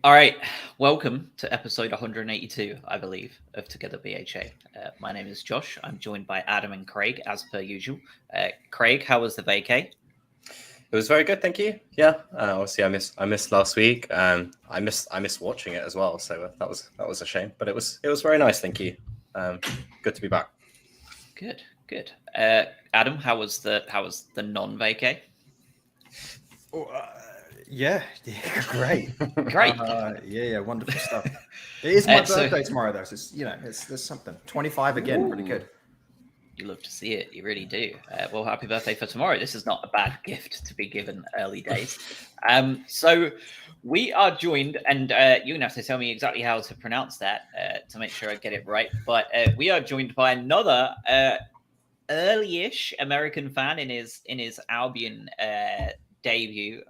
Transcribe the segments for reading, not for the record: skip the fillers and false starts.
All right, welcome to episode 182, I believe, of Together BHA. My name is Josh. I'm joined by Adam and Craig, as per usual. Craig, how was the vacay? It was very good, thank you. Yeah, obviously I missed last week. I missed watching it as well, so that was a shame. But it was very nice, thank you. Good to be back. Good. Adam, how was the non-vacay? Yeah, great. Great. Yeah, wonderful stuff. It is my birthday tomorrow, though. So it's there's something. 25 again, Ooh. pretty good. You love to see it. You really do. Well, happy birthday for tomorrow. This is not a bad gift to be given early days. So we are joined, and you're going to have to tell me exactly how to pronounce that to make sure I get it right. But we are joined by another early-ish American fan in his Albion debut.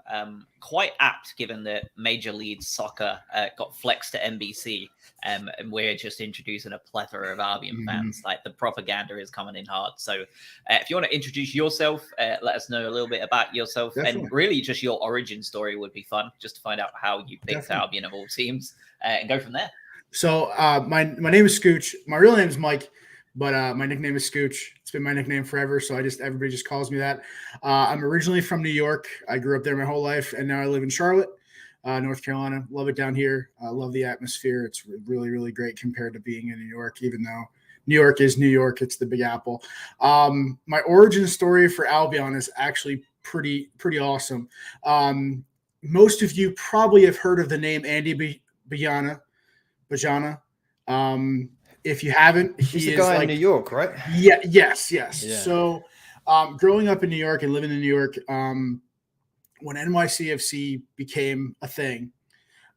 Quite apt given that Major Leeds Soccer got flexed to NBC, and we're just introducing a plethora of Albion fans. Like, the propaganda is coming in hard. So if you want to introduce yourself, let us know a little bit about yourself. Definitely. And really just your origin story would be fun, just to find out how you picked Albion of all teams, and go from there. So my name is Scooch. My real name is Mike, but my nickname is Scooch. It's been my nickname forever, so everybody just calls me that. I'm originally from New York. I grew up there my whole life, and now I live in Charlotte, North Carolina. Love it down here. I love the atmosphere. It's really, really great compared to being in New York, even though New York is New York. It's the Big Apple. My origin story for Albion is actually pretty awesome. Most of you probably have heard of the name Andy Bajana. If you haven't, He's the guy in New York, right? Yeah. Yes. Yeah. So, growing up in New York and living in New York, when NYCFC became a thing,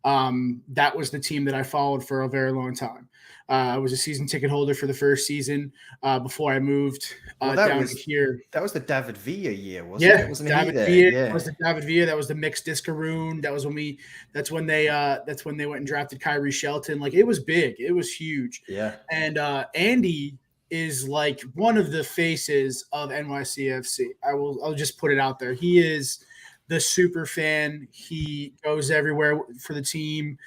that was the team that I followed for a very long time. I was a season ticket holder for the first season before I moved down here. That was the David Villa year, wasn't it? Wasn't David he Villa. there? Yeah. Was the David Villa. That was the mixed Discaroon. That was when they went and drafted Kyrie Shelton. Like, it was big. It was huge. Yeah. And Andy is like one of the faces of NYCFC. I'll just put it out there. He is the super fan. He goes everywhere for the team.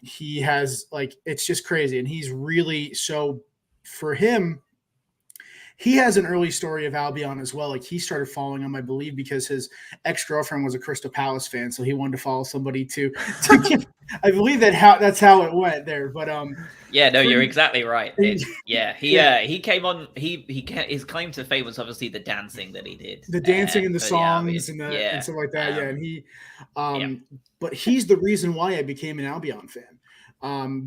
He has, like, it's just crazy. And he's really, so for him, he has an early story of Albion as well. Like, he started following him, I believe, because his ex-girlfriend was a Crystal Palace fan. So he wanted to follow somebody to I believe that's how it went there. But yeah, no, you're exactly right. He came on. His claim to fame was obviously the dancing that he did, the dancing and the songs and stuff like that. And he, but he's the reason why I became an Albion fan.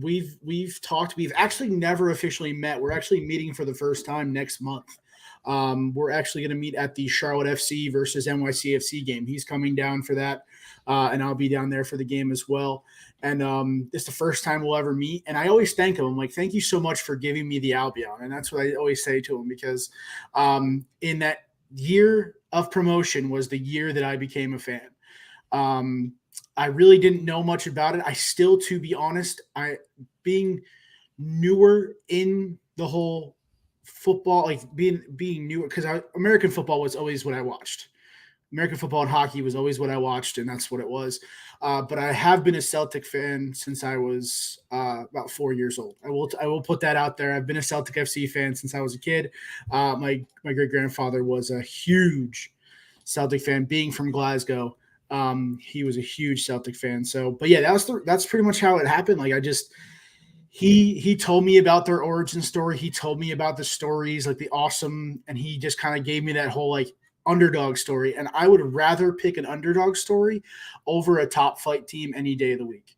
We've talked. We've actually never officially met. We're actually meeting for the first time next month. We're actually going to meet at the Charlotte FC versus NYCFC game. He's coming down for that, and I'll be down there for the game as well. And it's the first time we'll ever meet. And I always thank him. I'm like, thank you so much for giving me the Albion. And that's what I always say to him, because in that year of promotion was the year that I became a fan. I really didn't know much about it. I still, to be honest, being newer in the whole football, like being newer, because American football was always what I watched. American football and hockey was always what I watched, and that's what it was. But I have been a Celtic fan since I was about 4 years old. I will put that out there. I've been a Celtic FC fan since I was a kid. My great grandfather was a huge Celtic fan, being from Glasgow. He was a huge Celtic fan. So, but yeah, that's pretty much how it happened. Like, he told me about their origin story. He told me about the stories, like the awesome, and he just kind of gave me that whole like underdog story. And I would rather pick an underdog story over a top flight team any day of the week.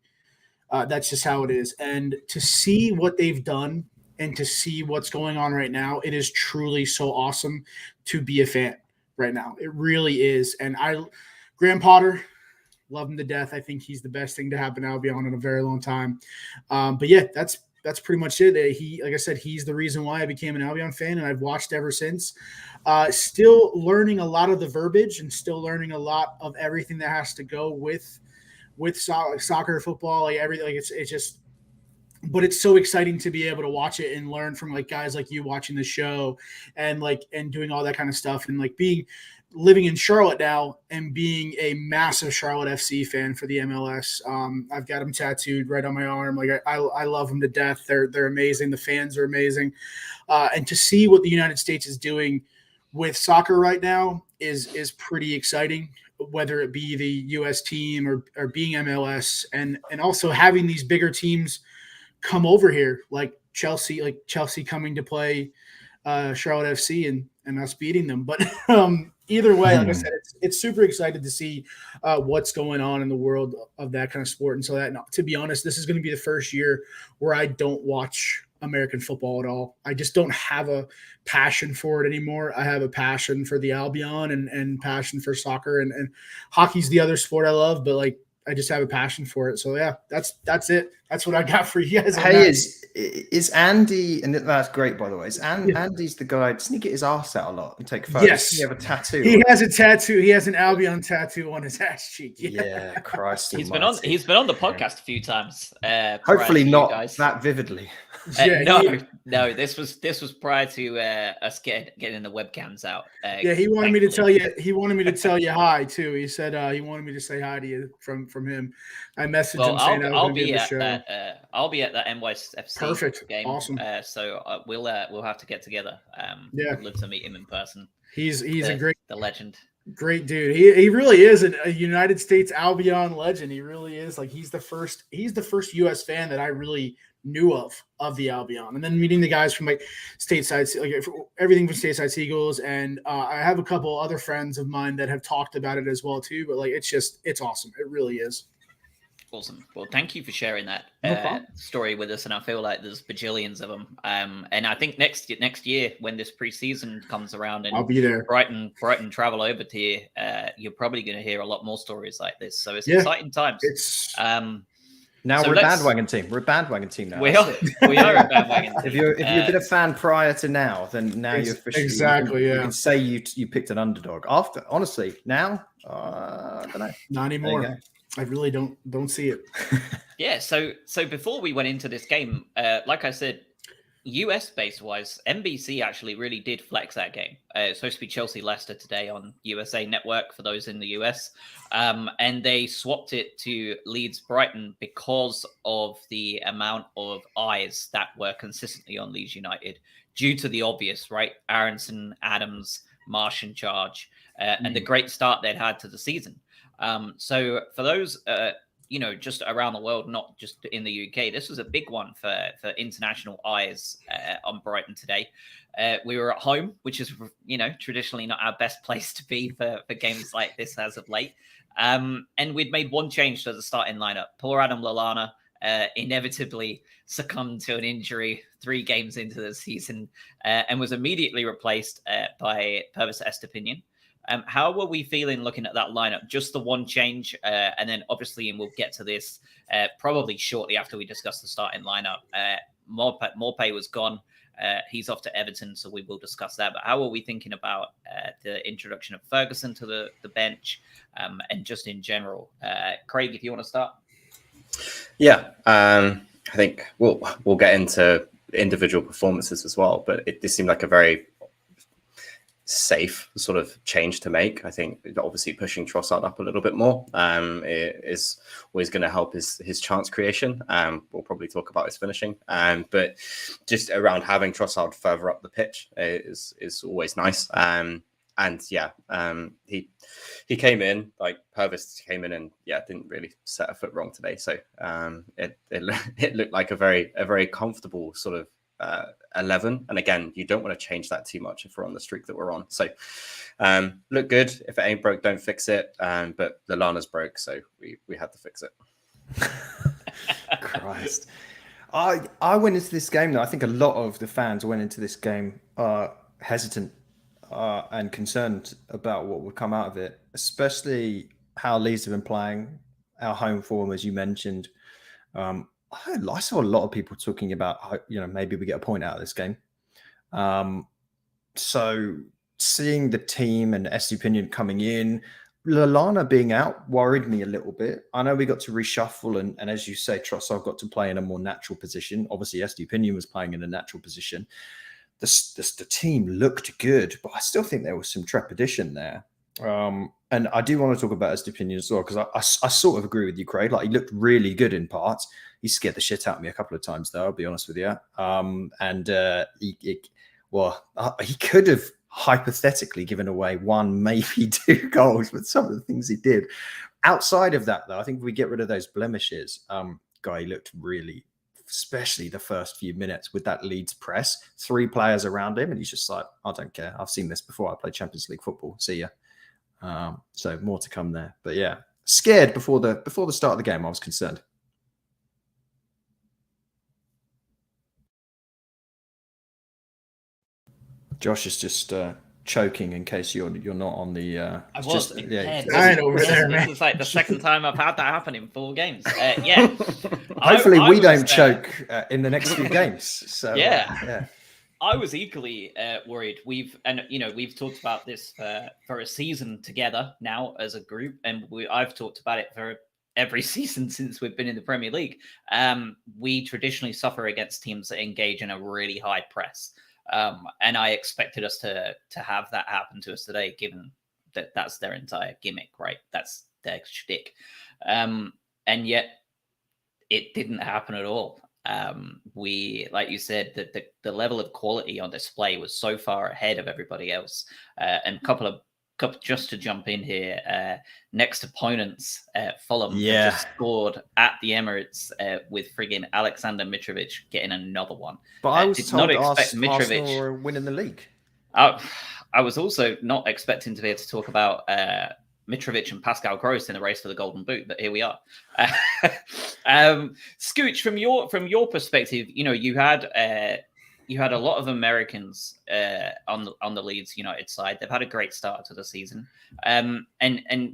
That's just how it is. And to see what they've done and to see what's going on right now, it is truly so awesome to be a fan right now. It really is. And Graham Potter, love him to death. I think he's the best thing to happen to Albion in a very long time. But yeah, that's pretty much it. He, like I said, he's the reason why I became an Albion fan, and I've watched ever since. Still learning a lot of the verbiage and still learning a lot of everything that has to go with soccer, football, like everything. Like it's just, but it's so exciting to be able to watch it and learn from like guys like you watching the show and doing all that kind of stuff, and like being living in Charlotte now and being a massive Charlotte FC fan for the MLS. I've got them tattooed right on my arm. Like I love them to death. They're amazing. The fans are amazing. And to see what the United States is doing with soccer right now is pretty exciting, whether it be the US team or being MLS, and also having these bigger teams come over here, like Chelsea coming to play Charlotte FC and us beating them. But either way, like I said, it's super excited to see what's going on in the world of that kind of sport. And so that, to be honest, this is going to be the first year where I don't watch American football at all. I just don't have a passion for it anymore. I have a passion for the Albion and passion for soccer, and hockey's the other sport I love, but like I just have a passion for it. So yeah, that's it. That's what I got for you guys. Hey, is Andy, and that's great, by the way. Andy's the guy, doesn't he get his ass out a lot and take photos? Yes. Does he have a tattoo? He has a tattoo. He has an Albion tattoo on his ass cheek. Yeah, Christ. He's been on the podcast a few times. Hopefully not that vividly. No, this was prior to us getting the webcams out. He wanted me to tell you. He wanted me to tell you hi too. He said he wanted me to say hi to you from him. I messaged him saying I'll be at that. I'll be at that NYFC Perfect game. Awesome. So we'll have to get together. I'd love to meet him in person. He's the legend. Great dude. He really is a United States Albion legend. He really is. Like he's the first US fan that I really knew of the Albion, and then meeting the guys from like stateside, like everything from stateside Seagulls, and I have a couple other friends of mine that have talked about it as well too. But like it's awesome. It really is. Awesome. Well, thank you for sharing that story with us, and I feel like there's bajillions of them. And I think next year when this preseason comes around and I'll be there. Brighton travel over to you, you're probably going to hear a lot more stories like this. So it's exciting times. Now we're a bandwagon team. We're a bandwagon team now. We are a bandwagon team. If you've been a fan prior to now, then now you're officially you can say you picked an underdog. After honestly, now I don't know. Not anymore. I really don't see it. Yeah. So before we went into this game, like I said, US based wise, NBC actually really did flex that game. It's supposed to be Chelsea Leicester today on USA Network for those in the US. And they swapped it to Leeds Brighton because of the amount of eyes that were consistently on Leeds United due to the obvious, right? Aronson, Adams, Marsh in charge, and the great start they'd had to the season. So for those, just around the world, not just in the UK, this was a big one for international eyes on Brighton today. We were at home, which is, traditionally not our best place to be for games like this as of late. And we'd made one change to the starting lineup. Poor Adam Lallana inevitably succumbed to an injury 3 games into the season and was immediately replaced by Pervis Estepinian. How were we feeling looking at that lineup? Just the one change, and then obviously, and we'll get to this probably shortly after we discuss the starting lineup. Morpay was gone. He's off to Everton, so we will discuss that. But how are we thinking about the introduction of Ferguson to the bench and just in general? Craig, if you want to start. Yeah, I think we'll get into individual performances as well, but this seemed like a very safe sort of change to make. I think obviously pushing Trossard up a little bit more is always going to help his chance creation. We'll probably talk about his finishing, but just around having Trossard further up the pitch is always nice. He came in, like Purvis came in and didn't really set a foot wrong today. So it looked like a very comfortable sort of 11, and again, you don't want to change that too much if we're on the streak that we're on. So look good. If it ain't broke, don't fix it. But Lallana's broke, so we had to fix it. Christ, I went into this game though. I think a lot of the fans went into this game hesitant and concerned about what would come out of it, especially how Leeds have been playing, our home form, as you mentioned. I saw a lot of people talking about, maybe we get a point out of this game. So seeing the team and Estepinian coming in, Lallana being out worried me a little bit. I know we got to reshuffle and as you say, Trossard got to play in a more natural position. Obviously, Estepinian was playing in a natural position. The team looked good, but I still think there was some trepidation there. And I do want to talk about his opinion as well, because I sort of agree with you, Craig. Like, he looked really good in parts. He scared the shit out of me a couple of times, though, I'll be honest with you. He could have hypothetically given away 1, maybe 2 goals with some of the things he did. Outside of that, though, I think if we get rid of those blemishes, Guy looked really, especially the first few minutes with that Leeds press, 3 players around him, and he's just like, I don't care. I've seen this before. I played Champions League football. See ya. So more to come there. But yeah, scared before the start of the game. I was concerned. Josh is just choking in case you're not on the. I was. Over there, man. It's like the second time I've had that happen in 4 games. Yeah. Hopefully, we don't choke in the next few games. So yeah. I was equally worried. We've talked about this for a season together now as a group, and I've talked about it for every season since we've been in the Premier League. We traditionally suffer against teams that engage in a really high press, and I expected us to have that happen to us today, given that that's their entire gimmick, right? That's their shtick, and yet it didn't happen at all. We, like you said, that the level of quality on display was so far ahead of everybody else. And couple just to jump in here, next opponents, Fulham just scored at the Emirates with friggin' Alexander Mitrovic getting another one. But I was told Arsenal were winning the league. I was also not expecting to be able to talk about Mitrovic and Pascal Gross in the race for the Golden Boot, but here we are. Scooch, from your perspective, you had a lot of Americans on the Leeds United side. They've had a great start to the season, and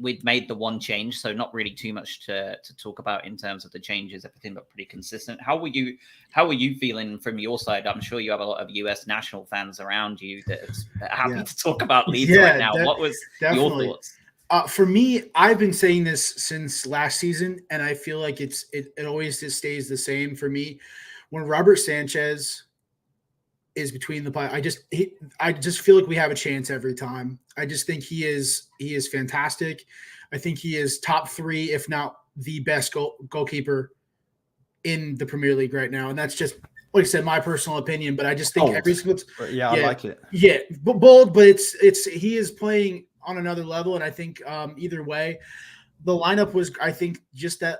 we've made the one change, so not really too much to talk about in terms of the changes. Everything looked pretty consistent. How were you feeling from your side? I'm sure you have a lot of US national fans around you that are happy to talk about Leeds right now. What was your thoughts? For me, I've been saying this since last season, and I feel like it always just stays the same for me. When Robert Sanchez is between the pipes, I just feel like we have a chance every time. I just think he is fantastic. I think he is top 3, if not the best goalkeeper in the Premier League right now, and that's just, like I said, my personal opinion. But I just think every single I like it. Yeah, bold, but it's he is playing on another level, and I think either way, the lineup was, I think, just that,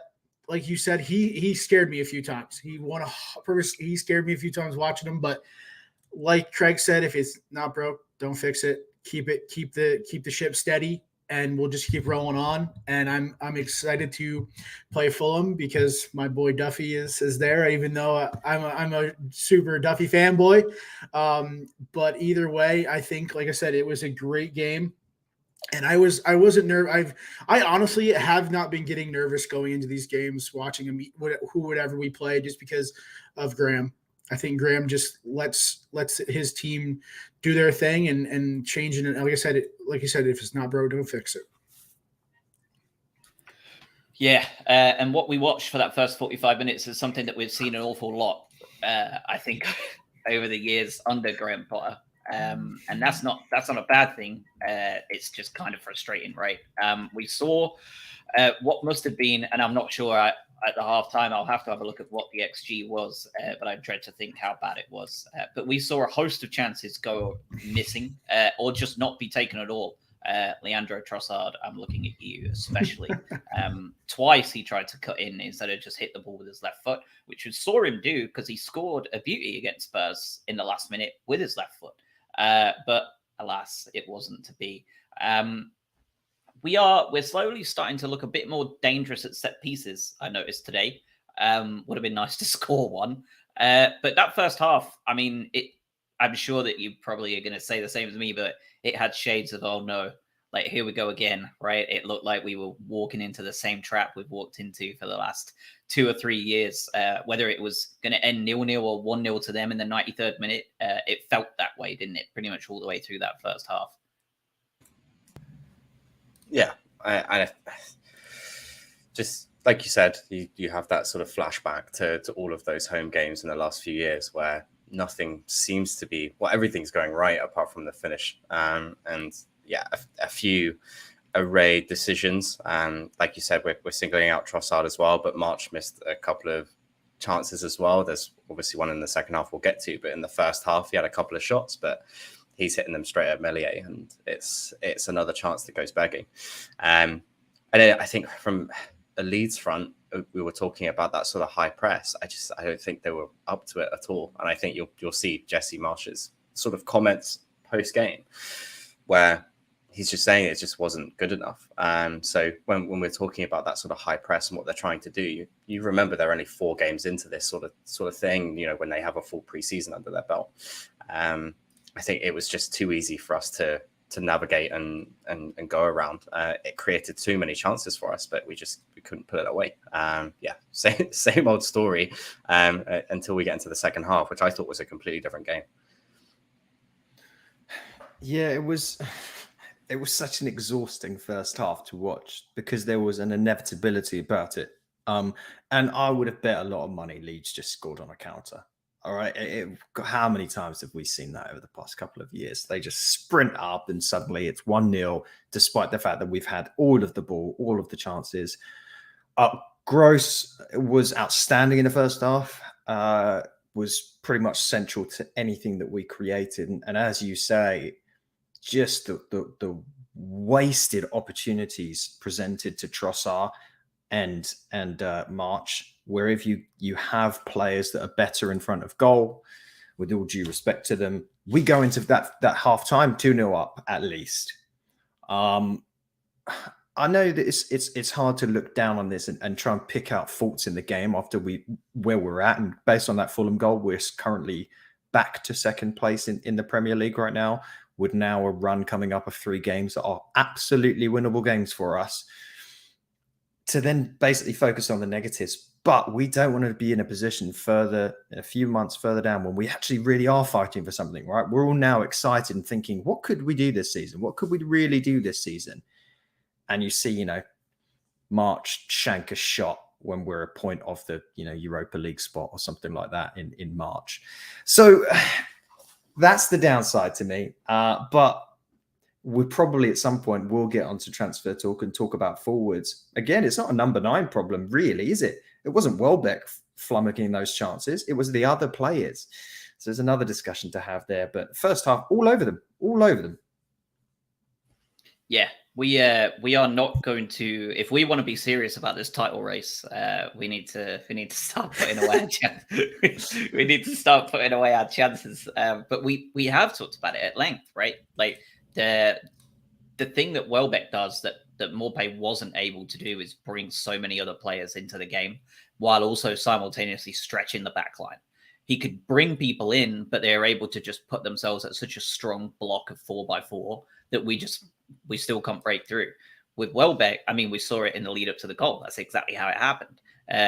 like you said, he scared me a few times. He scared me a few times watching him, but like Craig said, if it's not broke, don't fix it. Keep the ship steady, and we'll just keep rolling on. And I'm excited to play Fulham because my boy Duffy is there, even though I'm a super Duffy fanboy. But either way, I think, like I said, it was a great game. And I wasn't nervous. I honestly have not been getting nervous going into these games, watching them, whoever we play, just because of Graham. I think Graham just lets his team do their thing and change it. Like you said, if it's not broke, don't fix it. Yeah, and what we watched for that first 45 minutes is something that we've seen an awful lot, I think, over the years under Graham Potter. And that's not a bad thing. It's just kind of frustrating, right? We saw what must have been, and I'm not sure at the halftime. I'll have to have a look at what the XG was, but I dread to think how bad it was. But we saw a host of chances go missing or just not be taken at all. Leandro Trossard, I'm looking at you especially. Twice he tried to cut in instead of just hit the ball with his left foot, which we saw him do because he scored a beauty against Spurs in the last minute with his left foot. But alas, it wasn't to be. We're slowly starting to look a bit more dangerous at set pieces. I noticed today. Would have been nice to score one. But that first half, I mean, I'm sure that you probably are going to say the same as me, but it had shades of, oh no, like here we go again, right? It looked like we were walking into the same trap we've walked into for the last 2 or 3 years. Whether it was going to end 0-0 or 1-0 to them in the 93rd minute, it felt that way, didn't it? Pretty much all the way through that first half. Yeah, I just like you said, you have that sort of flashback to all of those home games in the last few years where nothing seems to be, well, everything's going right apart from the finish. And a few array decisions. Like you said, we're singling out Trossard as well, but March missed a couple of chances as well. There's obviously one in the second half we'll get to, but in the first half he had a couple of shots, but he's hitting them straight at Meslier, and it's another chance that goes begging. And I think from a Leeds front, we were talking about that sort of high press. I don't think they were up to it at all. And I think you'll see Jesse Marsh's sort of comments post game where he's just saying it just wasn't good enough. So when we're talking about that sort of high press and what they're trying to do, you remember they're only 4 games into this sort of thing, when they have a full preseason under their belt. I think it was just too easy for us to navigate and go around. It created too many chances for us, but we couldn't put it away. Same old story until we get into the second half, which I thought was a completely different game. Yeah, it was such an exhausting first half to watch because there was an inevitability about it. And I would have bet a lot of money Leeds just scored on a counter. All right. How many times have we seen that over the past couple of years? They just sprint up and suddenly it's 1-0, despite the fact that we've had all of the ball, all of the chances. Gross was outstanding in the first half, was pretty much central to anything that we created. And as you say, just the wasted opportunities presented to Trossard and March, where if you have players that are better in front of goal, with all due respect to them, we go into that half time 2-0 up at least. I know that it's hard to look down on this and try and pick out faults in the game after where we're at, and based on that Fulham goal, we're currently back to second place in the Premier League right now, with now a run coming up of 3 games that are absolutely winnable games for us, to then basically focus on the negatives. But we don't want to be in a position a few months further down when we actually really are fighting for something, right? We're all now excited and thinking, what could we do this season? What could we really do this season? And you see, March shank a shot when we're a point off the, Europa League spot or something like that in March. So that's the downside to me. But we probably at some point will get onto transfer talk and talk about forwards. Again, it's not a number 9 problem, really, is it? It wasn't Welbeck flummoxing those chances. It was the other players. So there's another discussion to have there. But first half, all over them. Yeah, we are not going to. If we want to be serious about this title race, we need to start putting away our chances. We need to start putting away our chances. But we have talked about it at length, right? Like the thing that Welbeck does that Maupay wasn't able to do is bring so many other players into the game while also simultaneously stretching the back line. He could bring people in, but they're able to just put themselves at such a strong block of 4x4 that we still can't break through. With Welbeck, I mean, we saw it in the lead up to the goal. That's exactly how it happened.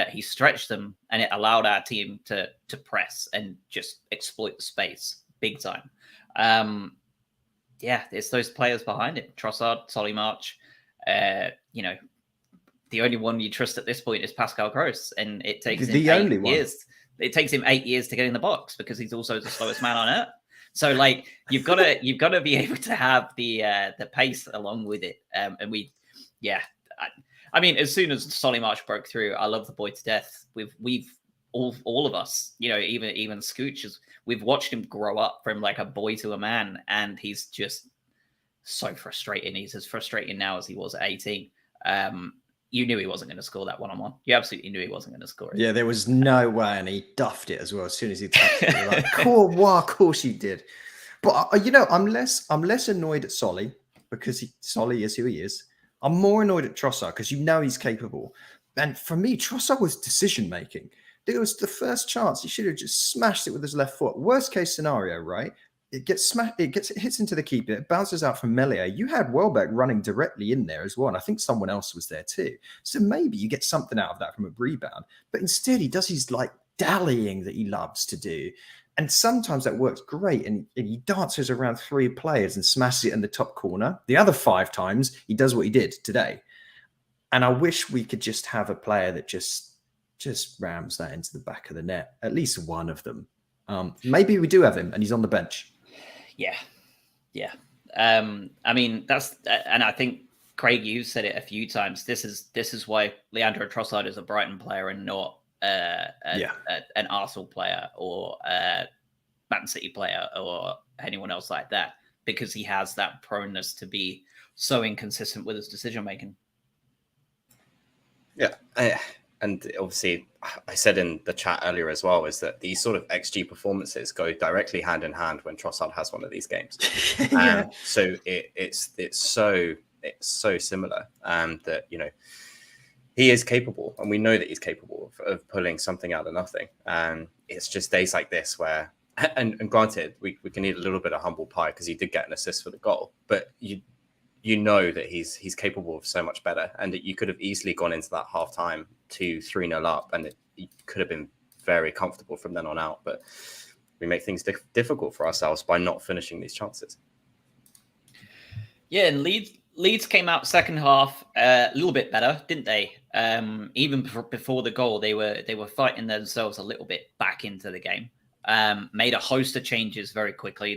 He stretched them, and it allowed our team to press and just exploit the space big time. It's those players behind it. Trossard, Solly March. The only one you trust at this point is Pascal Gross, and it takes him 8 years. It takes him 8 years to get in the box because he's also the slowest man on earth. So, you've got to be able to have the pace along with it. I mean, as soon as Solly March broke through, I love the boy to death. We've all of us, even Scooch, we've watched him grow up from like a boy to a man, and he's just so frustrating. He's as frustrating now as he was at 18. You knew he wasn't going to score that one-on-one. You absolutely knew he wasn't going to score it. Yeah, there was no way, and he duffed it as well as soon as he touched it. You're like, of course he did. But I'm less annoyed at Solly because Solly is who he is. I'm more annoyed at Trossard because he's capable. And for me, Trossard was decision making. It was the first chance. He should have just smashed it with his left foot. Worst case scenario, right? It gets smashed. It hits into the keeper. It bounces out from Meslier. You had Welbeck running directly in there as well, and I think someone else was there too. So maybe you get something out of that from a rebound. But instead, he does his dallying that he loves to do, and sometimes that works great. And he dances around 3 players and smashes it in the top corner. The other 5 times, he does what he did today. And I wish we could just have a player that just rams that into the back of the net. At least one of them. Maybe we do have him, and he's on the bench. Yeah. I mean, and I think Craig, you said it a few times. This is why Leandro Trossard is a Brighton player and not an Arsenal player or a Man City player or anyone else like that, because he has that proneness to be so inconsistent with his decision making. Yeah, and obviously, I said in the chat earlier as well, is that these sort of XG performances go directly hand in hand when Trossard has one of these games. So it's so similar that, you know, he is capable, and we know that he's capable of pulling something out of nothing. It's just days like this where, and granted, we can eat a little bit of humble pie because he did get an assist for the goal, but you know that he's capable of so much better, and that you could have easily gone into that half time 3-0 up, and it could have been very comfortable from then on out. But we make things difficult for ourselves by not finishing these chances. Yeah, and Leeds came out second half a little bit better, didn't they? Even before the goal, they were fighting themselves a little bit back into the game. Made a host of changes very quickly.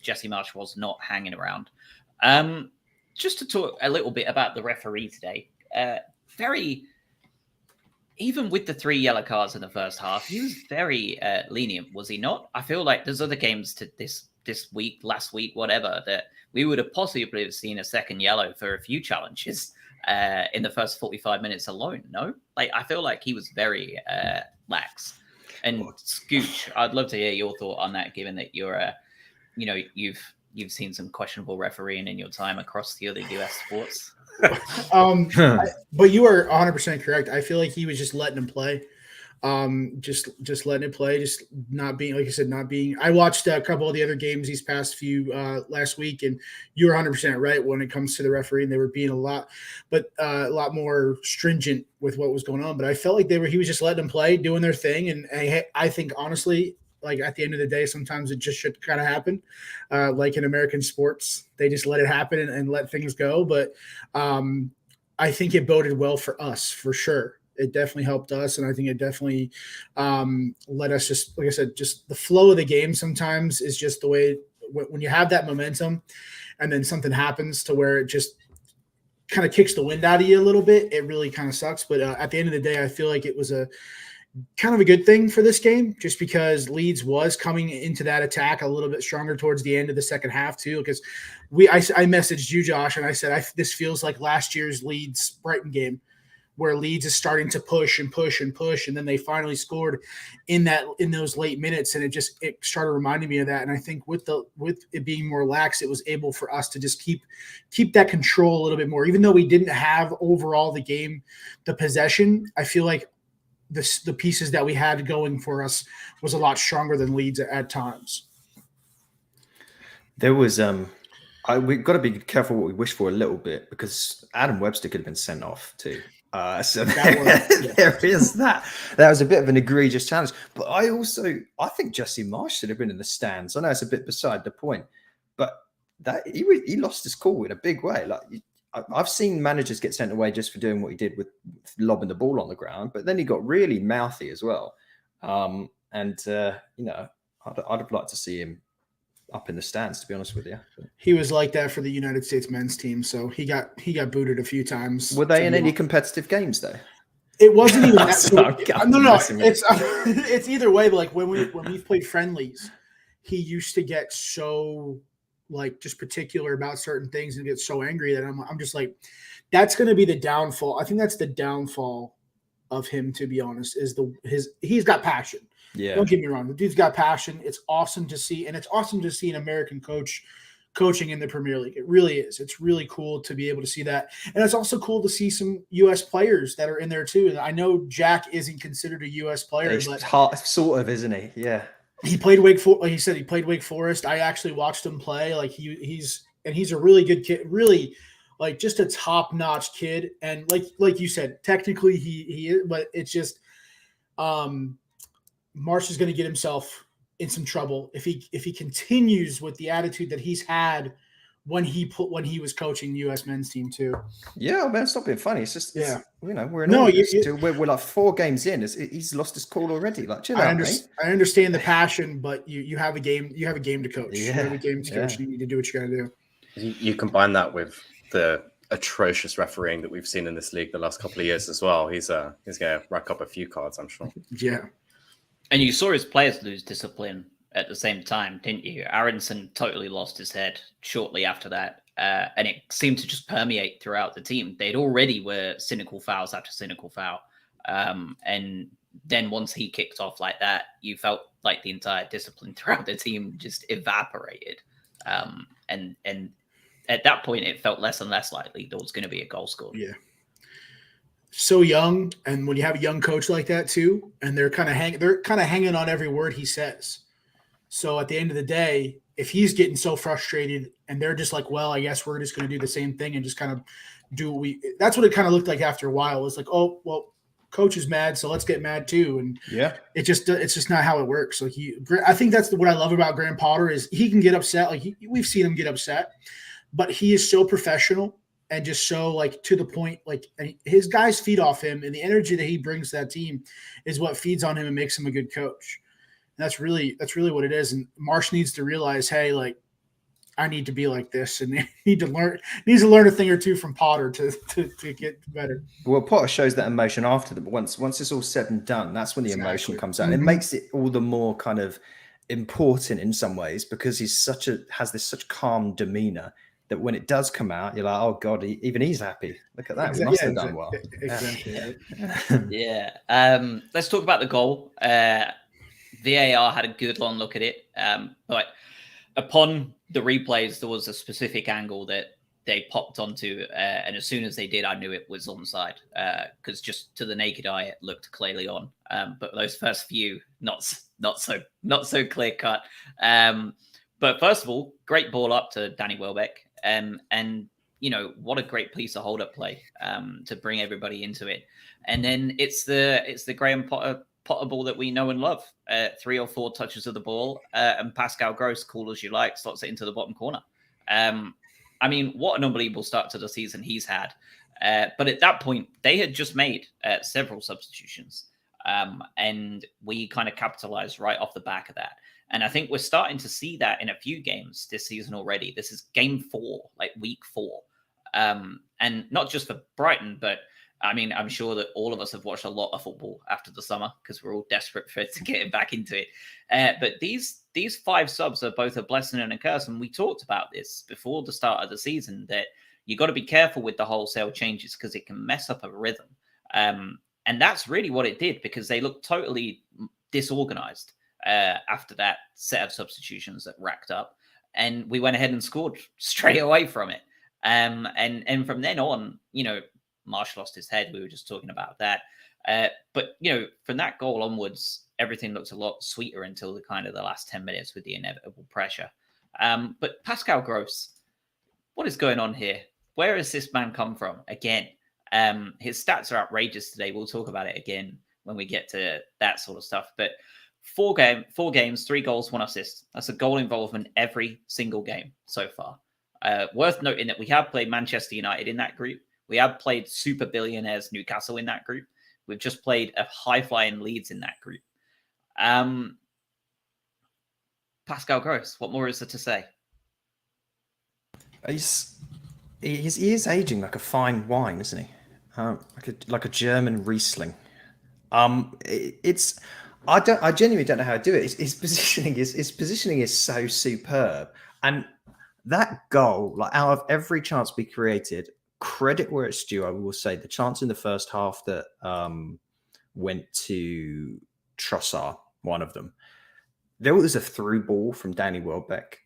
Jesse Marsch was not hanging around. Just to talk a little bit about the referee today, even with the 3 yellow cards in the first half, he was very lenient, was he not? I feel like there's other games to this week, last week, whatever, that we would have possibly have seen a second yellow for a few challenges in the first 45 minutes alone. No, like I feel like he was very lax. And Scooch, I'd love to hear your thought on that, given that you're you've seen some questionable refereeing in your time across the other US sports. But you are 100% correct. I feel like he was just letting him play. Just letting it play, just not being, like I said, I watched a couple of the other games these past few last week, and you were 100% right when it comes to the refereeing. They were being a lot more stringent with what was going on, but I felt like he was just letting them play, doing their thing. And I think honestly, like at the end of the day, sometimes it just should kind of happen. Like in American sports, they just let it happen and let things go. But I think it boded well for us, for sure. It definitely helped us, and I think it definitely let us just, like I said, just the flow of the game sometimes is just the way when you have that momentum and then something happens to where it just kind of kicks the wind out of you a little bit, it really kind of sucks. But at the end of the day, I feel like it was a kind of a good thing for this game, just because Leeds was coming into that attack a little bit stronger towards the end of the second half too, because I messaged you, Josh, and I said, this feels like last year's Leeds Brighton game, where Leeds is starting to push and push and push, and then they finally scored in those late minutes, and it started reminding me of that. And I think with it being more lax, it was able for us to just keep that control a little bit more. Even though we didn't have overall the game, the possession, I feel like the pieces that we had going for us was a lot stronger than Leeds at times. There was we've got to be careful what we wish for a little bit, because Adam Webster could have been sent off too. So there is that. That was a bit of an egregious challenge. But I think Jesse Marsch should have been in the stands. I know it's a bit beside the point, but that he lost his cool in a big way. Like I've seen managers get sent away just for doing what he did with lobbing the ball on the ground, but then he got really mouthy as well. I'd have liked to see him up in the stands, to be honest with you. He was like that for the United States men's team, so he got booted a few times. Were they in any competitive games though? It wasn't even that. No. It's either way. But like when we've played friendlies, he used to get so like just particular about certain things and get so angry that I'm just like, that's going to be the downfall. I think that's the downfall of him, to be honest. He's got passion. Yeah. Don't get me wrong. The dude's got passion. It's awesome to see. And it's awesome to see an American coach coaching in the Premier League. It really is. It's really cool to be able to see that. And it's also cool to see some U.S. players that are in there too. And I know Jack isn't considered a U.S. player, but sort of, isn't he? Yeah. He played he said he played Wake Forest. I actually watched him play. Like he's a really good kid, really like just a top-notch kid. And like you said, technically he is, but it's just Marsch is going to get himself in some trouble if he continues with the attitude that he's had when he was coaching the U.S. men's team too. Yeah, man, it's not being funny. It's just we're in we're like 4 games in. He's lost his call already. Like, chill out, mate. I understand the passion, but you have a game. You have a game to coach. Yeah, you have a game to coach. And you need to do what you got to do. You combine that with the atrocious refereeing that we've seen in this league the last couple of years as well. He's going to rack up a few cards, I'm sure. Yeah. And you saw his players lose discipline at the same time, didn't you? Aronson totally lost his head shortly after that. And it seemed to just permeate throughout the team. They'd already were cynical fouls after cynical foul. And then once he kicked off like that, you felt like the entire discipline throughout the team just evaporated. And at that point, it felt less and less likely there was going to be a goal scored. Yeah. So young, and when you have a young coach like that too, and they're kind of hanging on every word he says. So at the end of the day, if he's getting so frustrated and they're just like, well, I guess we're just going to do the same thing and just kind of do what that's what it kind of looked like after a while. It was like, oh, well, coach is mad, so let's get mad too. And yeah, it's just not how it works. So I think that's what I love about Graham Potter is he can get upset. Like we've seen him get upset, but he is so professional and just so like to the point, like his guys feed off him, and the energy that he brings to that team is what feeds on him and makes him a good coach. And that's really what it is. And Marsh needs to realize, hey, like I need to be like this, and needs to learn a thing or two from Potter to get better. Well, Potter shows that emotion after them. Once it's all said and done, that's when the emotion comes out. Mm-hmm. It makes it all the more kind of important in some ways because he's has this such calm demeanor that when it does come out, you're like, oh God, even he's happy. Look at that. Exactly. We must have done well. Exactly. Yeah. Let's talk about the goal. VAR had a good long look at it. But upon the replays, there was a specific angle that they popped onto. And as soon as they did, I knew it was onside because just to the naked eye, it looked clearly on. But those first few, not so clear cut. But first of all, great ball up to Danny Welbeck. And you know, what a great piece of hold-up play to bring everybody into it. And then it's the Graham Potter ball that we know and love. 3 or 4 touches of the ball, and Pascal Gross, cool as you like, slots it into the bottom corner. I mean, what an unbelievable start to the season he's had. But at that point, they had just made several substitutions. And we kind of capitalized right off the back of that. And I think we're starting to see that in a few games this season already. This is game 4, like week 4. And not just for Brighton, but I mean, I'm sure that all of us have watched a lot of football after the summer because we're all desperate to get back into it. But these 5 subs are both a blessing and a curse. And we talked about this before the start of the season, that you got to be careful with the wholesale changes because it can mess up a rhythm. And that's really what it did because they looked totally disorganized after that set of substitutions that racked up. And we went ahead and scored straight away from it. And from then on, you know, Marsh lost his head. We were just talking about that. But, you know, from that goal onwards, everything looks a lot sweeter until the kind of the last 10 minutes with the inevitable pressure. But Pascal Gross, what is going on here? Where has this man come from again? His stats are outrageous today. We'll talk about it again when we get to that sort of stuff. But 4 games, 3 goals, 1 assist. That's a goal involvement every single game so far. Worth noting that we have played Manchester United in that group. We have played super billionaires Newcastle in that group. We've just played a high-flying Leeds in that group. Pascal Gross, what more is there to say? He is aging like a fine wine, isn't he? Like a German Riesling. I genuinely don't know how to do it. His positioning is so superb, and that goal, like out of every chance we created, credit where it's due. I will say the chance in the first half that went to Trossard, one of them. There was a through ball from Danny Welbeck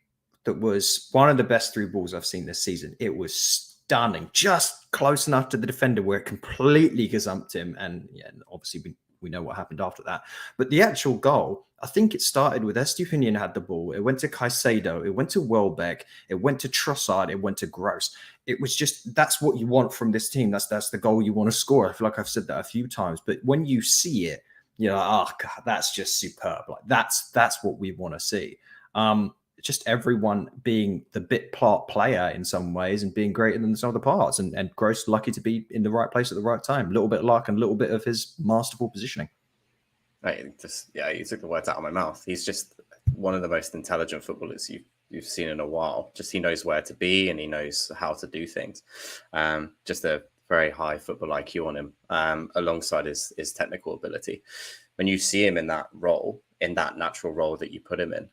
that was one of the best through balls I've seen this season. It was stunning, just close enough to the defender where it completely gazumped him. And yeah, obviously we know what happened after that. But the actual goal, I think it started with Estupiñán had the ball. It went to Caicedo. It went to Welbeck. It went to Trossard. It went to Gross. It was just, that's what you want from this team. That's the goal you want to score. I feel like I've said that a few times. But when you see it, you're like, oh, God, that's just superb. Like that's what we want to see. Just everyone being the bit part player in some ways and being greater than some of the parts. And Gross lucky to be in the right place at the right time. A little bit of luck and a little bit of his masterful positioning. Right, you took the words out of my mouth. He's just one of the most intelligent footballers you've you've seen in a while. Just he knows where to be and he knows how to do things. Just a very high football IQ on him, alongside his technical ability. When you see him in that role, in that natural role that you put him in,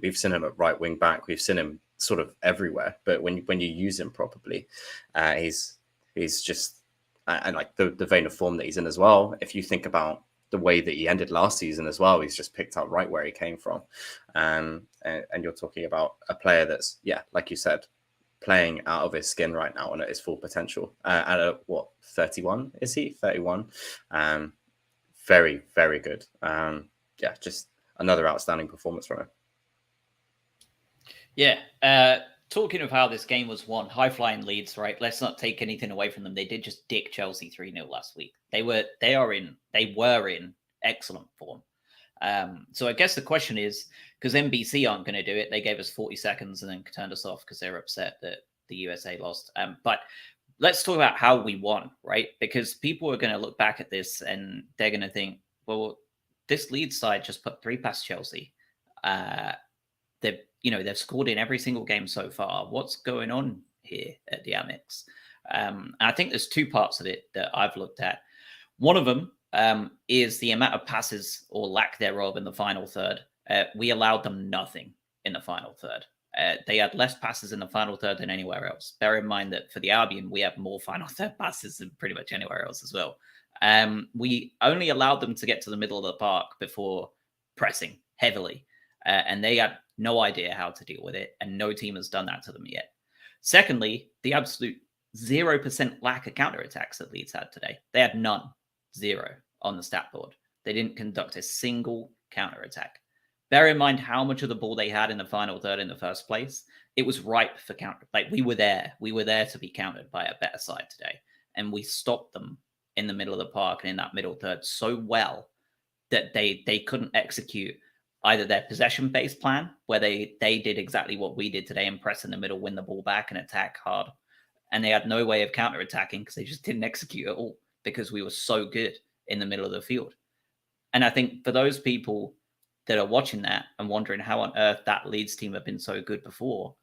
we've seen him at right wing back, we've seen him sort of everywhere. But when you use him properly, he's just, and like the vein of form that he's in as well. If you think about the way that he ended last season as well, he's just picked up right where he came from. And you're talking about a player that's, like you said, playing out of his skin right now and at his full potential. At 31 is he? 31. Very, very good. Just another outstanding performance from him. Yeah. Talking of how this game was won, high-flying Leeds, right? Let's not take anything away from them. They did just dick Chelsea 3-0 last week. They were in excellent form. So I guess the question is, because NBC aren't going to do it, they gave us 40 seconds and then turned us off because they're upset that the USA lost. But let's talk about how we won, right? Because people are going to look back at this and they're going to think, well, this Leeds side just put 3 past Chelsea. They've scored in every single game so far. What's going on here at the Amex? And I think there's 2 parts of it that I've looked at. One of them is the amount of passes or lack thereof in the final third. We allowed them nothing in the final third. They had less passes in the final third than anywhere else. Bear in mind that for the Albion, we have more final third passes than pretty much anywhere else as well. We only allowed them to get to the middle of the park before pressing heavily. And they had no idea how to deal with it. And no team has done that to them yet. Secondly, the absolute 0% lack of counterattacks that Leeds had today. They had none. 0 on the stat board. They didn't conduct a single counterattack. Bear in mind how much of the ball they had in the final third in the first place. It was ripe for counter. Like we were there. We were there to be countered by a better side today. And we stopped them in the middle of the park and in that middle third so well that they couldn't execute either their possession-based plan, where they did exactly what we did today and press in the middle, win the ball back and attack hard. And they had no way of counter-attacking because they just didn't execute at all because we were so good in the middle of the field. And I think for those people that are watching that and wondering how on earth that Leeds team have been so good before,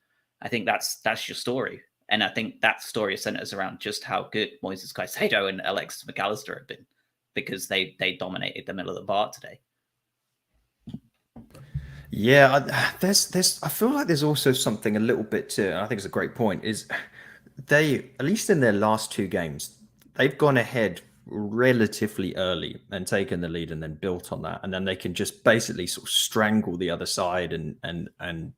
I think that's your story. And I think that story centers around just how good Moises Caicedo and Alexis McAllister have been because they dominated the middle of the park today. Yeah, there's. I feel like there's also something a little bit to, and I think it's a great point, is they, at least in their last 2 games, they've gone ahead relatively early and taken the lead and then built on that. And then they can just basically sort of strangle the other side and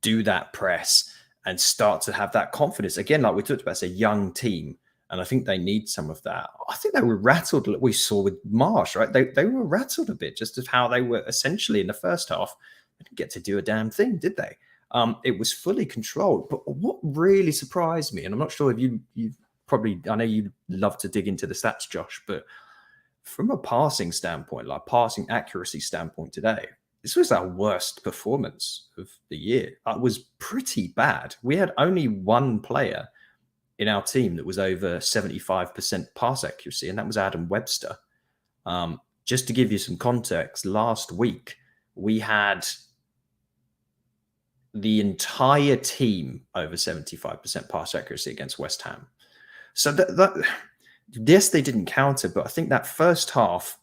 do that press and start to have that confidence. Again, like we talked about, it's a young team. And I think they need some of that. I think they were rattled. We saw with Marsh, right? They were rattled a bit just of how they were essentially in the first half. They didn't get to do a damn thing, did they? It was fully controlled. But what really surprised me, and I'm not sure if you probably, I know you love to dig into the stats, Josh, but from a passing standpoint, like passing accuracy standpoint today, this was our worst performance of the year. It was pretty bad. We had only 1 player in our team that was over 75% pass accuracy, and that was Adam Webster. Just to give you some context, last week we had the entire team over 75% pass accuracy against West Ham. So that yes, they didn't counter, but I think that first half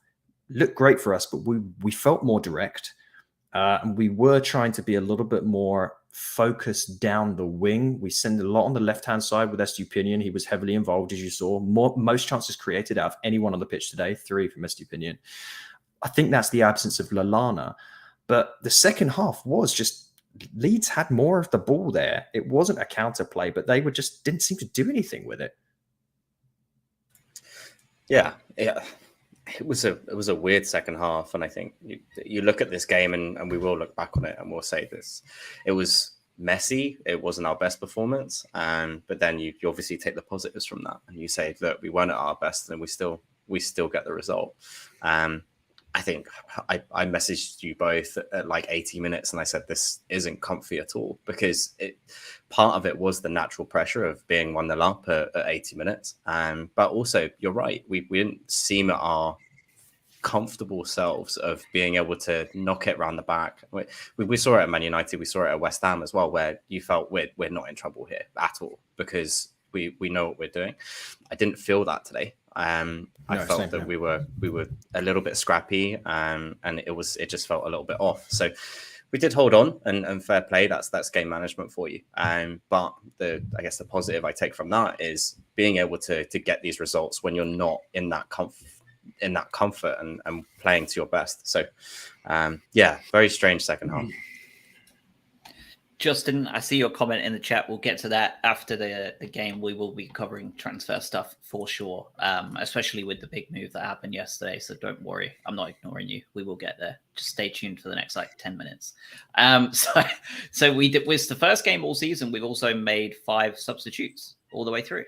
looked great for us, but we felt more direct. And we were trying to be a little bit more focused down the wing. We sent a lot on the left-hand side with Estupinian. He was heavily involved, as you saw. Most chances created out of anyone on the pitch today, 3 from Estupinian. I think that's the absence of Lallana. But the second half was just, Leeds had more of the ball there. It wasn't a counter play, but they didn't seem to do anything with it. Yeah. It was a weird second half, and I think you look at this game, and we will look back on it, and we'll say this: it was messy. It wasn't our best performance, but then you obviously take the positives from that, and you say, look, we weren't at our best, and we still get the result. I think I messaged you both at like 80 minutes, and I said this isn't comfy at all, because part of it was the natural pressure of being 1-0 up at 80 minutes. But also, you're right, we didn't seem at our comfortable selves of being able to knock it around the back. We saw it at Man United, we saw it at West Ham as well, where you felt we're not in trouble here at all because we know what we're doing. I didn't feel that today. I felt that we were a little bit scrappy, and it just felt a little bit off. So we did hold on, and fair play. That's game management for you. But I guess the positive I take from that is being able to get these results when you're not in that comfort and playing to your best. So very strange second half. Justin, I see your comment in the chat. We'll get to that after the game. We will be covering transfer stuff for sure, especially with the big move that happened yesterday. So don't worry. I'm not ignoring you. We will get there. Just stay tuned for the next 10 minutes. So with the first game all season, we've also made 5 substitutes all the way through.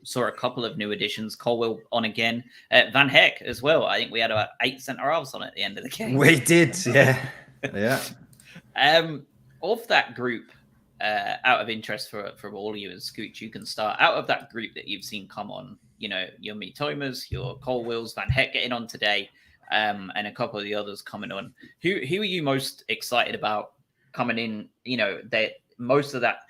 Saw a couple of new additions. Colwill on again. Van Heck as well. I think we had about 8 centre-halves on at the end of the game. We did, yeah. Yeah. Of that group, out of interest for all of you, and Scooch, you can start. Out of that group that you've seen come on, your Mittomas, your Colwills, Van Heck getting on today, and a couple of the others coming on. Who are you most excited about coming in? That most of that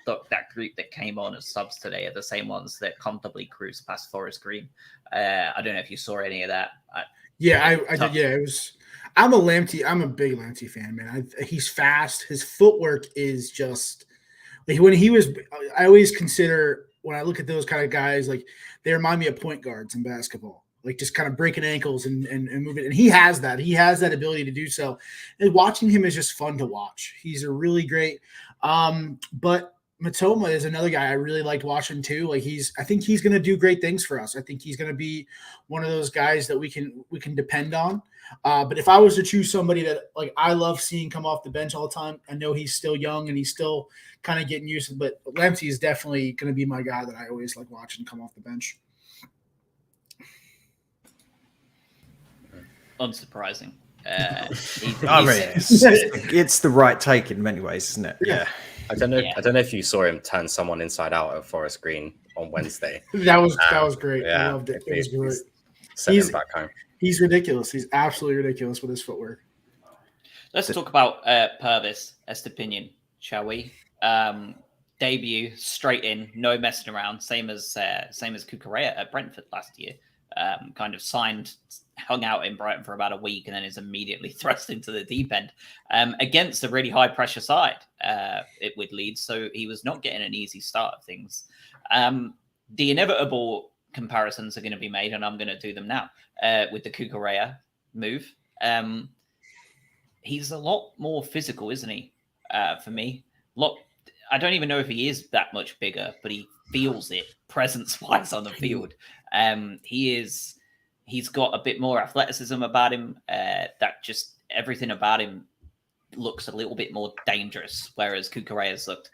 group that came on as subs today are the same ones that comfortably cruise past Forest Green. I don't know if you saw any of that. I did. Yeah, it was. I'm a big Lamptey fan, man. He's fast. His footwork is just when he was. I always consider when I look at those kind of guys, they remind me of point guards in basketball, just kind of breaking ankles and moving. And he has that. He has that ability to do so. And watching him is just fun to watch. He's a really great. But Mitoma is another guy I really liked watching too. I think he's going to do great things for us. I think he's going to be one of those guys that we can depend on. But if I was to choose somebody that I love seeing come off the bench all the time, I know he's still young and he's still kind of getting used to it, but Lamptey is definitely going to be my guy that I always like watching come off the bench. Unsurprising. It's the right take in many ways, isn't it? Yeah. I don't know if you saw him turn someone inside out at Forest Green on Wednesday. That was great. Yeah, I loved it. It was great. Sent him back home. He's ridiculous. He's absolutely ridiculous with his footwork. Let's talk about Purvis Estepinian, shall we? Debut straight in, no messing around. Same as Cucurella at Brentford last year. Kind of hung out in Brighton for about a week, and then is immediately thrust into the deep end against a really high pressure side with Leeds. So he was not getting an easy start of things. The inevitable comparisons are going to be made, and I'm going to do them now with the Cucurella move. He's a lot more physical, isn't he? For me, I don't even know if he is that much bigger, but he feels it presence-wise on the field. He's got a bit more athleticism about him. That just everything about him looks a little bit more dangerous, whereas Cucurella's looked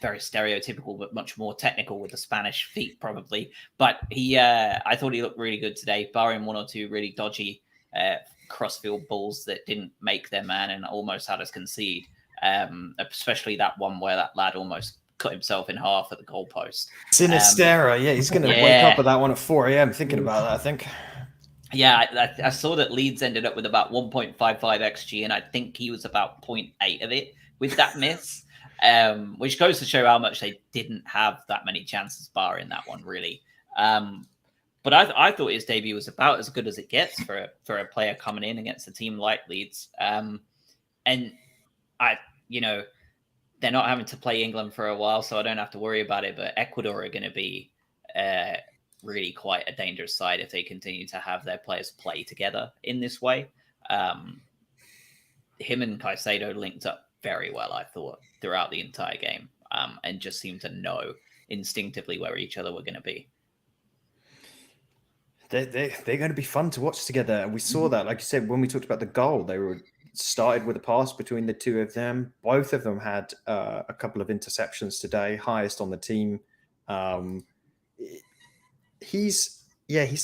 very stereotypical, but much more technical with the Spanish feet, probably. But I thought he looked really good today, barring 1 or 2 really dodgy crossfield balls that didn't make their man and almost had us concede. Especially that one where that lad almost cut himself in half at the goalpost. Sinistera, he's going to wake up with that one at 4 a.m. thinking about that, I think. Yeah, I saw that Leeds ended up with about 1.55 XG, and I think he was about 0.8 of it with that miss, which goes to show how much they didn't have that many chances bar in that one, really. But I thought his debut was about as good as it gets for a player coming in against a team like Leeds. And they're not having to play England for a while, so I don't have to worry about it. But Ecuador are going to be really quite a dangerous side if they continue to have their players play together in this way. Him and Caicedo linked up very well, I thought, throughout the entire game, and just seemed to know instinctively where each other were going to be. They're going to be fun to watch together. And we saw that, like you said, when we talked about the goal, they were started with a pass between the two of them. Both of them had a couple of interceptions today, highest on the team. He's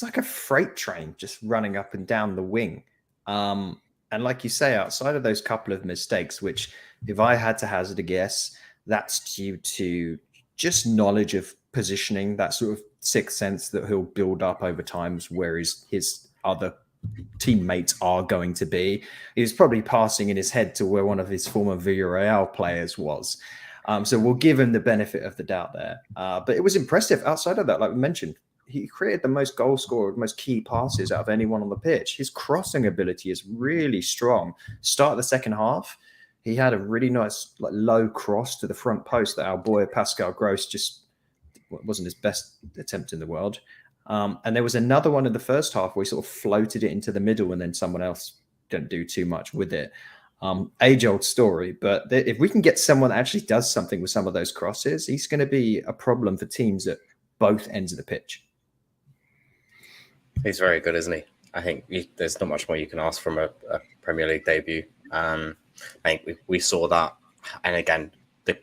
like a freight train just running up and down the wing. And like you say, outside of those couple of mistakes, which if I had to hazard a guess, that's due to just knowledge of positioning, that sort of sixth sense that he'll build up over times, whereas his other teammates are going to be. He was probably passing in his head to where one of his former Villarreal players was. So we'll give him the benefit of the doubt there. But it was impressive outside of that, like we mentioned. He created the most goal scorer, most key passes out of anyone on the pitch. His crossing ability is really strong. Start of the second half, he had a really nice low cross to the front post that our boy Pascal Gross just wasn't his best attempt in the world. And there was another one in the first half where he sort of floated it into the middle and then someone else didn't do too much with it. Age-old story, but if we can get someone that actually does something with some of those crosses, he's going to be a problem for teams at both ends of the pitch. He's very good, isn't he? I think there's not much more you can ask from a Premier League debut. I think we saw that. And again, the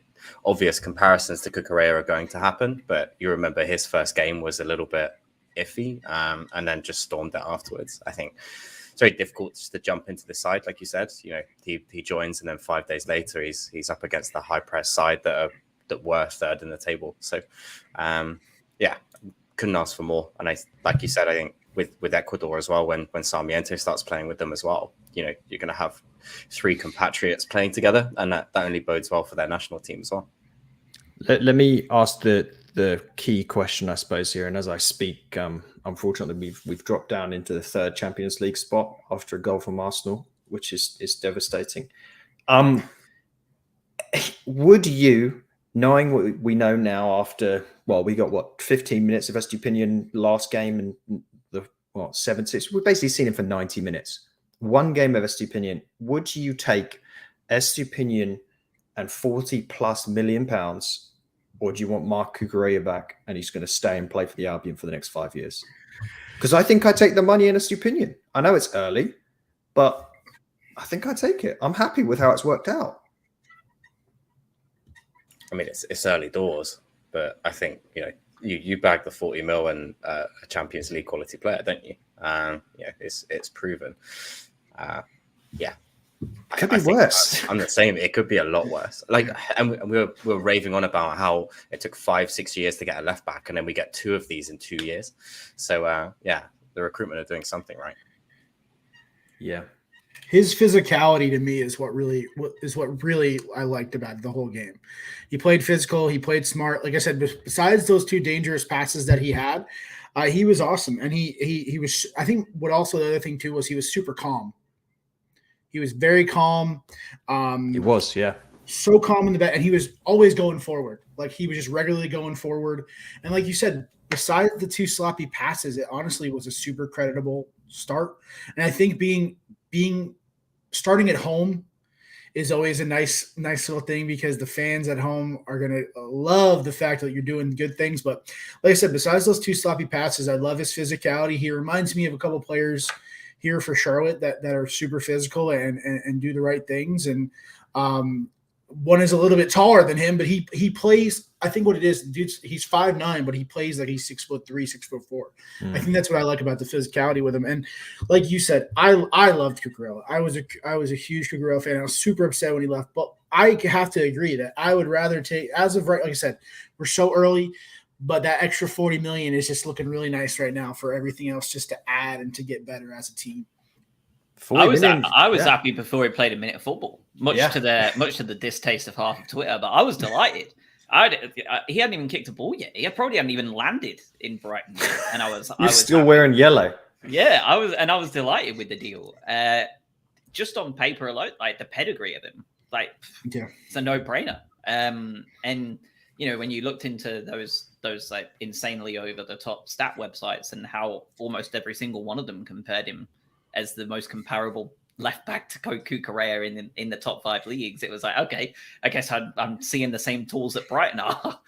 obvious comparisons to Cucurella are going to happen, but you remember his first game was a little bit iffy and then just stormed it afterwards. I think it's very difficult just to jump into the side, like you said. You know, he joins and then 5 days later he's up against the high press side that were third in the table. So, couldn't ask for more. And like you said, I think with Ecuador as well, when Sarmiento starts playing with them as well, you know, you're going to have 3 compatriots playing together, and that only bodes well for their national team as well. Let me ask the key question, I suppose, here. And as I speak, unfortunately, we've dropped down into the 3rd Champions League spot after a goal from Arsenal, which is devastating. Would you, knowing what we know now after, we got 15 minutes of Estupinian last game and 7-6. We've basically seen him for 90 minutes. One game of Estupinian. Would you take Estupinian and £40+ million, or do you want Marc Cucurella back and he's going to stay and play for the Albion for the next 5 years? Because I think I take the money in Estupinian. I know it's early, but I think I take it. I'm happy with how it's worked out. I mean, it's early doors, but I think, you know, you bag the 40 mil and a Champions League quality player, don't you? It's proven. Could be worse. I'm the same. It could be a lot worse. And we're raving on about how it took 5-6 years to get a left back, and then we get 2 of these in 2 years. So the recruitment are doing something right. Yeah. His physicality to me is what really I liked about the whole game. He played physical. He played smart. Like I said, besides those 2 dangerous passes that he had, he was awesome. And he was. I think what also the other thing too was he was super calm. He was very calm. He was, yeah, so calm in the bed, and he was always going forward. Like he was just regularly going forward. And like you said, besides the 2 sloppy passes, it honestly was a super creditable start. And I think starting at home is always a nice little thing, because the fans at home are going to love the fact that you're doing good things. But like I said, besides those 2 sloppy passes, I love his physicality. He reminds me of a couple players here for Charlotte that are super physical and do the right things. And one is a little bit taller than him, but he plays, I think what it is, dude, he's 5'9", but he plays like he's 6'3", 6'4". I think that's what I like about the physicality with him. And like you said, I loved Cucurella. I was a huge Cucurella fan. I was super upset when he left, but I have to agree that I would rather take, as of right, like I said, we're so early, but that extra 40 million is just looking really nice right now for everything else just to add and to get better as a team. I was happy before he played a minute of football, much to the distaste of half of Twitter, but I was delighted. He hadn't even kicked a ball yet. He probably hadn't even landed in Brighton yet, and I was still wearing yellow. Yeah, I was delighted with the deal. Just on paper alone, like the pedigree of him, it's a no-brainer. And you know, when you looked into those like insanely over the top stat websites and how almost every single one of them compared him as the most comparable left back to Cucurella in the top 5 leagues, it was like, okay, I guess I'm seeing the same tools that Brighton are.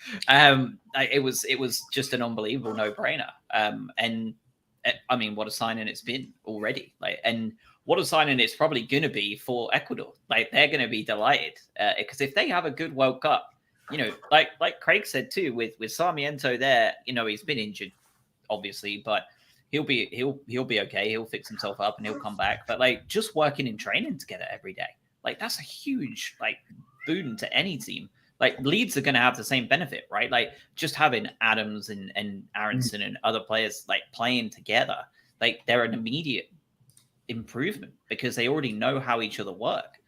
It was just an unbelievable no brainer. And I mean, what a signing it's been already. And what a signing it's probably going to be for Ecuador. They're going to be delighted because if they have a good World Cup, you know, like Craig said too, with Sarmiento there, you know, he's been injured, obviously, but he'll be okay. He'll fix himself up and he'll come back. But just working in training together every day, that's a huge boon to any team. Leeds are going to have the same benefit, right? Just having Adams and Aronson and other players playing together, they're an immediate improvement because they already know how each other work.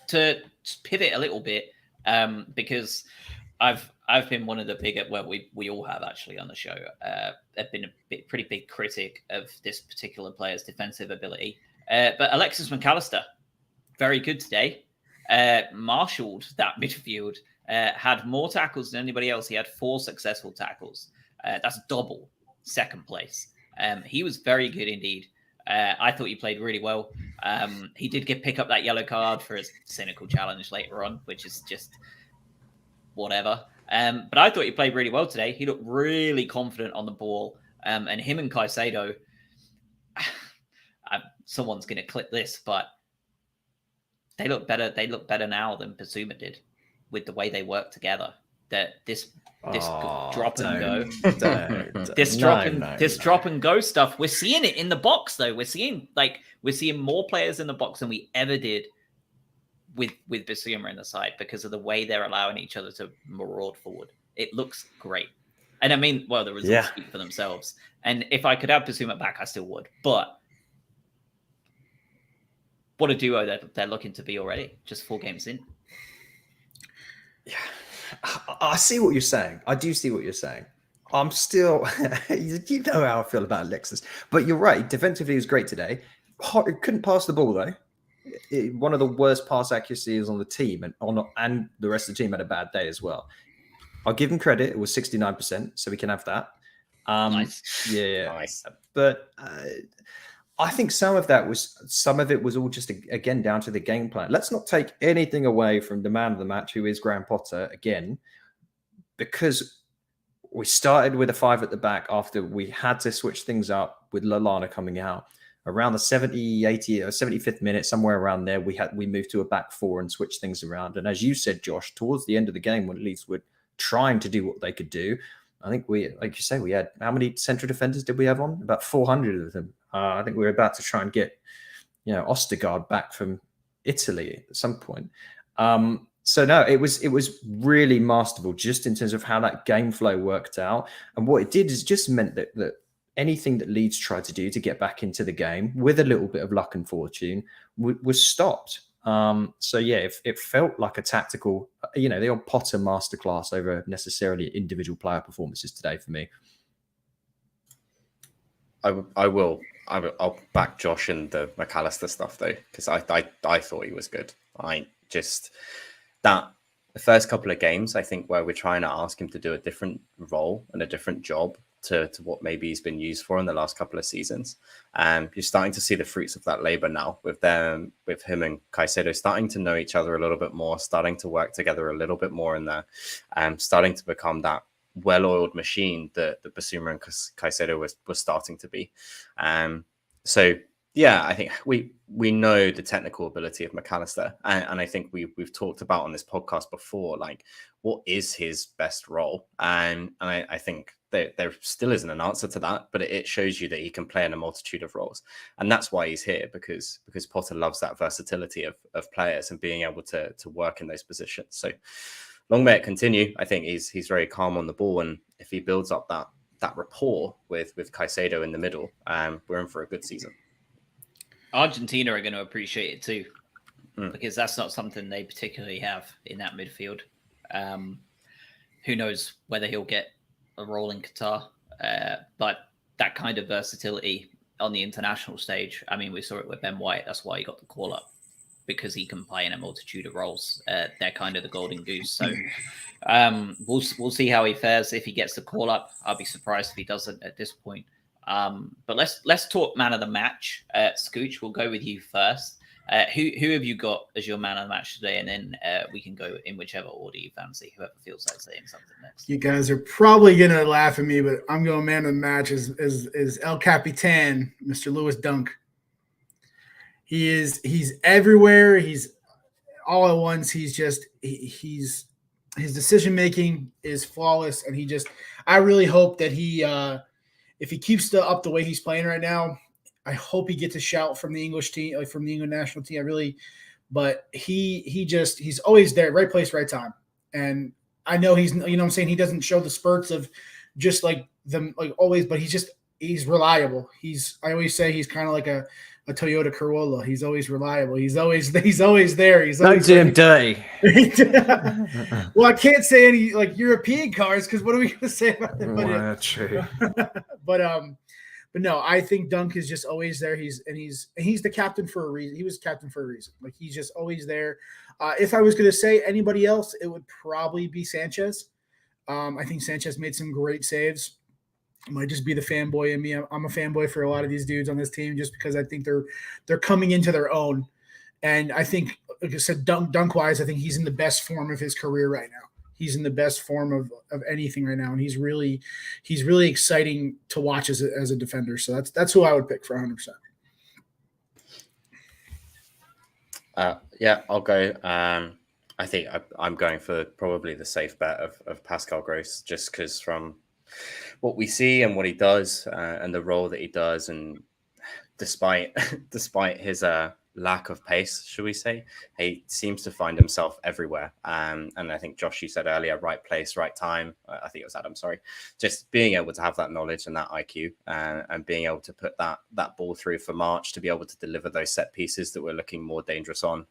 To pivot a little bit, because I've been one of the bigger, well, we all have actually on the show. I've been pretty big critic of this particular player's defensive ability. But Alexis McAllister, very good today. Marshaled that midfield. Had more tackles than anybody else. He had 4 successful tackles. That's double second place. He was very good indeed. I thought he played really well. He did pick up that yellow card for his cynical challenge later on, which is just whatever. But I thought he played really well today. He looked really confident on the ball. And him and Caicedo, someone's going to clip this, but they look better. They look better now than Basuma did with the way they work together. That this drop and go, this drop and go stuff. We're seeing it in the box though. We're seeing more players in the box than we ever did with Basuma in the side because of the way they're allowing each other to maraud forward. It looks great. And I mean, well, the results speak for themselves. And if I could have Basuma back, I still would. But what a duo that they're looking to be already, just 4 games in. Yeah, I see what you're saying. I do see what you're saying. I'm still, you know how I feel about Alexis. But you're right. Defensively, he was great today. Couldn't pass the ball, though. One of the worst pass accuracies on the team, and the rest of the team had a bad day as well. I'll give him credit. It was 69%, so we can have that. Nice. Yeah. Nice. But I think some of it was all just, again, down to the game plan. Let's not take anything away from the man of the match, who is Graham Potter, again, because we started with a 5 at the back after we had to switch things up with Lallana coming out. Around the 70, 80, or 75th minute, somewhere around there, we moved to a back 4 and switched things around. And as you said, Josh, towards the end of the game, when Leeds were trying to do what they could do, I think we had, how many central defenders did we have on? About 400 of them. I think we were about to try and get, Ostergaard back from Italy at some point. So no, it was really masterful just in terms of how that game flow worked out. And what it did is just meant that anything that Leeds tried to do to get back into the game with a little bit of luck and fortune was stopped. So yeah, it felt like a tactical, the old Potter masterclass over necessarily individual player performances today for me. I'll back Josh in the McAllister stuff though, because I thought he was good. The first couple of games, I think, where we're trying to ask him to do a different role and a different job to what maybe he's been used for in the last couple of seasons. You're starting to see the fruits of that labor now with him and Caicedo starting to know each other a little bit more, starting to work together a little bit more in there, starting to become that well-oiled machine that Basuma and Caicedo was starting to be. So yeah, I think we know the technical ability of McAllister, and I think we've talked about on this podcast before, like, what is his best role, and I think there still isn't an answer to that, but it shows you that he can play in a multitude of roles, and that's why he's here, because Potter loves that versatility of players and being able to work in those positions. So long may it continue. I think he's very calm on the ball, and if he builds up that rapport with Caicedo in the middle, we're in for a good season. Argentina are going to appreciate it too, because that's not something they particularly have in that midfield. Who knows whether he'll get a role in Qatar, but that kind of versatility on the international stage. I mean, we saw it with Ben White. That's why he got the call up, because he can play in a multitude of roles. They're kind of the golden goose. So we'll see how he fares if he gets the call up. I'll be surprised if he doesn't at this point. But let's talk man of the match. Scooch, we'll go with you first. Who have you got as your man of the match today? And then we can go in whichever order you fancy, whoever feels like saying something next. You guys are probably going to laugh at me, but I'm going man of the match is El Capitan, Mr. Lewis Dunk. He's everywhere. He's all at once. He's his decision making is flawless, and I really hope that if he keeps up the way he's playing right now, I hope he gets a shout from the English team, from the England national team. But he's always there, right place, right time. And I know he's, what I'm saying, he doesn't show the spurts of just like them, like always, but he's just he's reliable. I always say he's kind of like a Toyota Corolla. He's always reliable. He's always there. He's always don't do him dirty. Well, I can't say any like European cars because what are we going to say about them? True. But no, I think Dunk is just always there. He's the captain for a reason. He was captain for a reason. Like he's just always there. If I was going to say anybody else, it would probably be Sanchez. I think Sanchez made some great saves. It might just be the fanboy in me. I'm a fanboy for a lot of these dudes on this team just because I think they're coming into their own. And I think, like I said, dunk-wise, I think he's in the best form of his career right now. He's in the best form of anything right now, and he's really exciting to watch as a defender. So that's who I would pick for 100%. Yeah, I'll go. I think I'm going for probably the safe bet of Pascal Gross, just because from what we see and what he does and the role that he does, and despite his lack of pace, should we say, he seems to find himself everywhere. And I think Josh, you said earlier, right place, right time. I think it was Adam, sorry. Just being able to have that knowledge and that IQ and being able to put that ball through for March, to be able to deliver those set pieces that we're looking more dangerous on,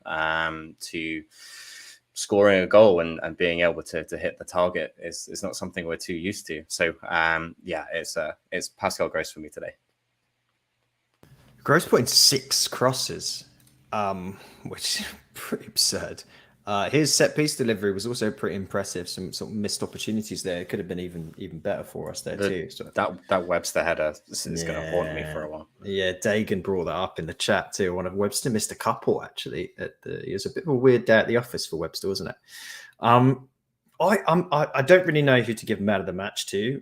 to scoring a goal and being able to hit the target is not something we're too used to. So yeah, it's Pascal Gross for me today. Gross put in 6 crosses, which is pretty absurd. His set piece delivery was also pretty impressive. Some sort of missed opportunities there. It could have been even better for us there too. So that Webster header is going to haunt me for a while. Yeah, Dagan brought that up in the chat too. One of Webster missed a couple actually. It was a bit of a weird day at the office for Webster, wasn't it? I don't really know who to give man of the match to.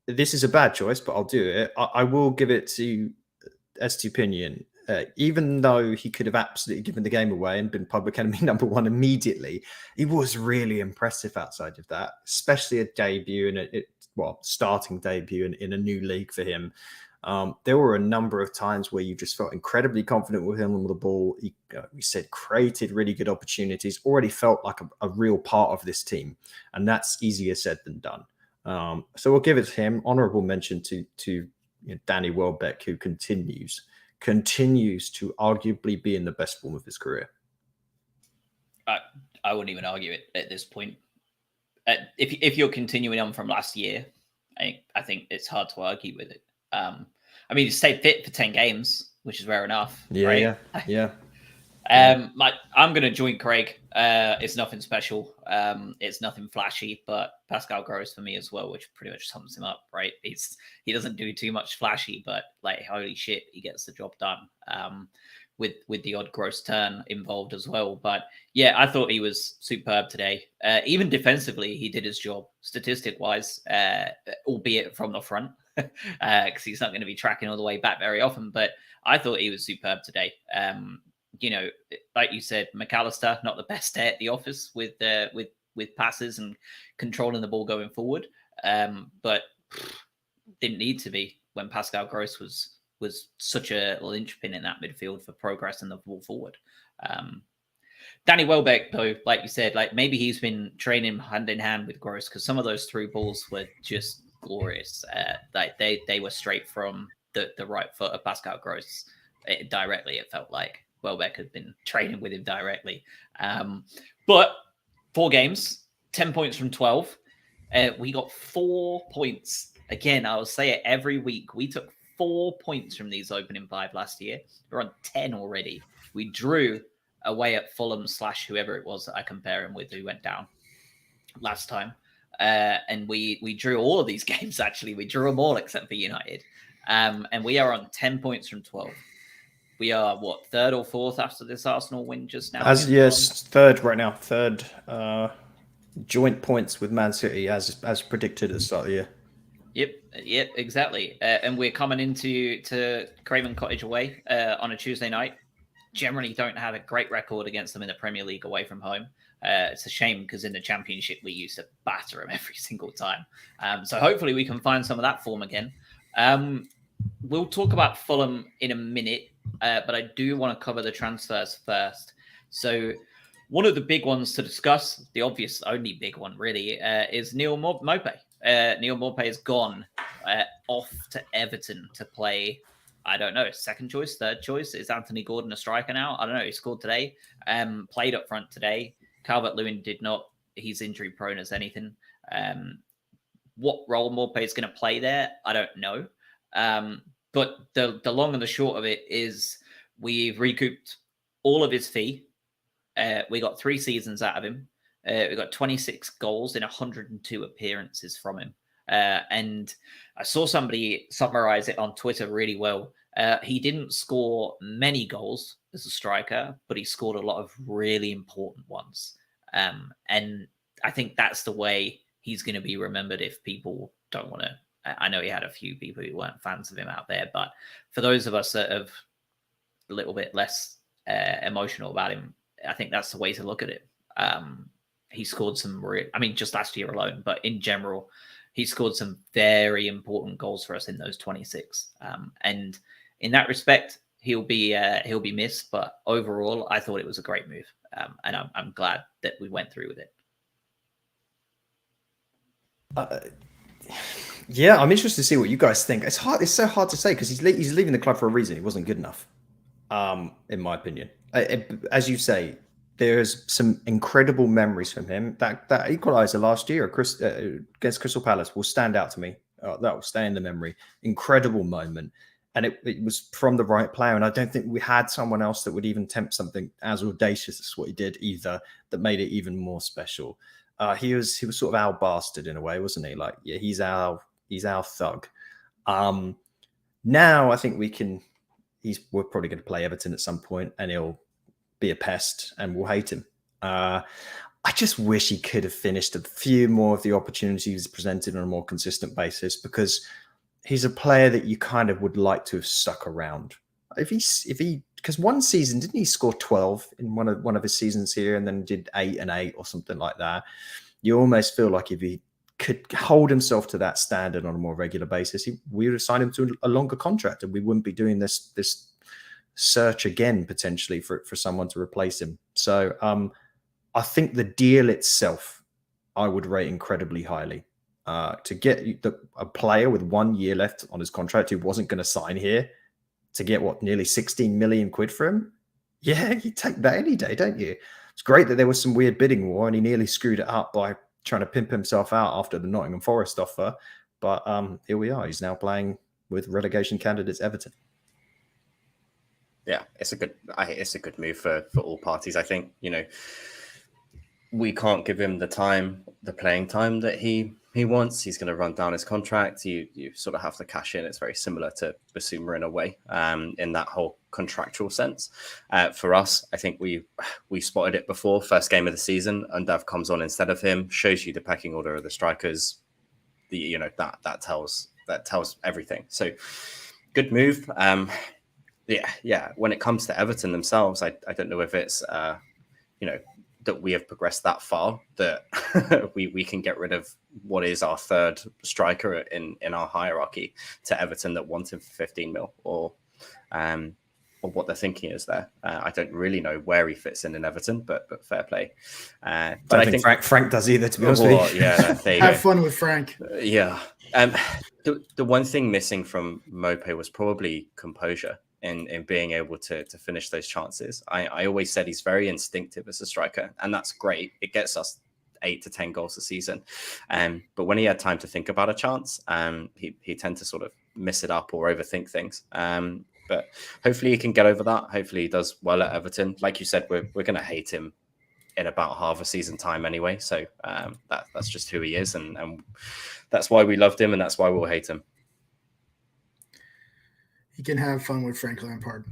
This is a bad choice, but I'll do it. I will give it to Estupinian. Even though he could have absolutely given the game away and been public enemy number 1 immediately, he was really impressive outside of that, especially a debut and starting debut in a new league for him. There were a number of times where you just felt incredibly confident with him on the ball. He, we said, created really good opportunities, already felt like a real part of this team. And that's easier said than done. So we'll give it to him. Honorable mention to Danny Welbeck, who continues to arguably be in the best form of his career. I wouldn't even argue it at this point. If you're continuing on from last year, I think it's hard to argue with it. I mean, he stayed fit for 10 games, which is rare enough. Yeah. I'm going to join Craig. It's nothing special. It's nothing flashy, but Pascal Gross for me as well, which pretty much sums him up, right? He doesn't do too much flashy, but like, holy shit, he gets the job done. With the odd gross turn involved as well. But yeah, I thought he was superb today. Even defensively, he did his job statistic-wise, albeit from the front, because he's not going to be tracking all the way back very often. But I thought he was superb today. Like you said, McAllister, not the best day at the office with passes and controlling the ball going forward. But didn't need to be when Pascal Gross was such a linchpin in that midfield for progress and the ball forward. Danny Welbeck, though, like you said, like maybe he's been training hand in hand with Gross, because some of those through balls were just glorious. Like they were straight from the right foot of Pascal Gross directly. It felt like Welbeck had been training with him directly. But 4 games, 10 points from 12. We got 4 points. Again, I will say it every week. We took 4 points from these opening 5 last year. We're on 10 already. We drew away at Fulham / whoever it was that I compare him with, who went down last time. And we drew all of these games, actually. We drew them all except for United. And we are on 10 points from 12. We are, what, 3rd or 4th after this Arsenal win just now? Yes, 3rd right now. 3rd joint points with Man City as predicted at the start of the year. Yep, exactly. And we're coming into Craven Cottage away on a Tuesday night. Generally don't have a great record against them in the Premier League away from home. It's a shame because in the Championship we used to batter them every single time. So hopefully we can find some of that form again. We'll talk about Fulham in a minute, but I do want to cover the transfers first. So one of the big ones to discuss, the obvious only big one really, is Neal Maupay. Neal Maupay is gone off to Everton to play. I don't know, second choice, third choice. Is Anthony Gordon a striker now? I don't know. He scored today. Played up front today. Calvert-Lewin did not. He's injury prone as anything. What role Maupay is going to play there, I don't know. But the long and the short of it is we've recouped all of his fee. We got 3 seasons out of him. We got 26 goals in 102 appearances from him. And I saw somebody summarize it on Twitter really well. He didn't score many goals as a striker, but he scored a lot of really important ones. And I think that's the way he's going to be remembered if people don't want to. I know he had a few people who weren't fans of him out there, but for those of us that have a little bit less emotional about him, I think that's the way to look at it. He scored some, just last year alone, but in general, he scored some very important goals for us in those 26. And in that respect, he'll be missed. But overall, I thought it was a great move, and I'm glad that we went through with it. Yeah, I'm interested to see what you guys think. It's hard. It's so hard to say because he's leaving the club for a reason. He wasn't good enough, in my opinion. As you say, there's some incredible memories from him. That equaliser last year against Crystal Palace will stand out to me. That will stay in the memory. Incredible moment. And it was from the right player. And I don't think we had someone else that would even attempt something as audacious as what he did either, that made it even more special. He was sort of our bastard in a way, wasn't he? Like, yeah, he's our thug. Now I think we're probably going to play Everton at some point, and he'll be a pest and we'll hate him. I just wish he could have finished a few more of the opportunities presented on a more consistent basis, because he's a player that you kind of would like to have stuck around. Because one season, didn't he score 12 in one of his seasons here, and then did 8 and 8 or something like that? You almost feel like if he could hold himself to that standard on a more regular basis, we would have signed him to a longer contract, and we wouldn't be doing this search again potentially for someone to replace him. So I think the deal itself, I would rate incredibly highly. To get a player with 1 year left on his contract who wasn't going to sign here, to get nearly 16 million quid for him. Yeah, you take that any day, don't you? It's great that there was some weird bidding war and he nearly screwed it up by trying to pimp himself out after the Nottingham Forest offer. But here we are. He's now playing with relegation candidates Everton. Yeah, it's a good move for all parties. I think, we can't give him the playing time that he wants. He's going to run down his contract. You sort of have to cash in. It's very similar to Basuma in a way, in that whole contractual sense. For us, I think we spotted it before. First game of the season, Undav comes on instead of him, shows you the pecking order of the strikers. That tells everything. So good move. Yeah. When it comes to Everton themselves, I don't know if it's that we have progressed that far that we can get rid of what is our third striker in our hierarchy to Everton that want him for 15 mil, or what they're thinking is there. I don't really know where he fits in Everton, but fair play. But I think Frank does either, to be honest with you. Yeah, there you Have go. fun with Frank. Yeah. The one thing missing from Maupay was probably composure in being able to finish those chances. I always said he's very instinctive as a striker, and that's great. It gets us 8 to 10 goals a season. But when he had time to think about a chance, he tend to sort of miss it up or overthink things. But hopefully he can get over that. Hopefully he does well at Everton. Like you said, we're going to hate him in about half a season time anyway. So that's just who he is, and that's why we loved him, and that's why we'll hate him. You can have fun with Frank Lampard.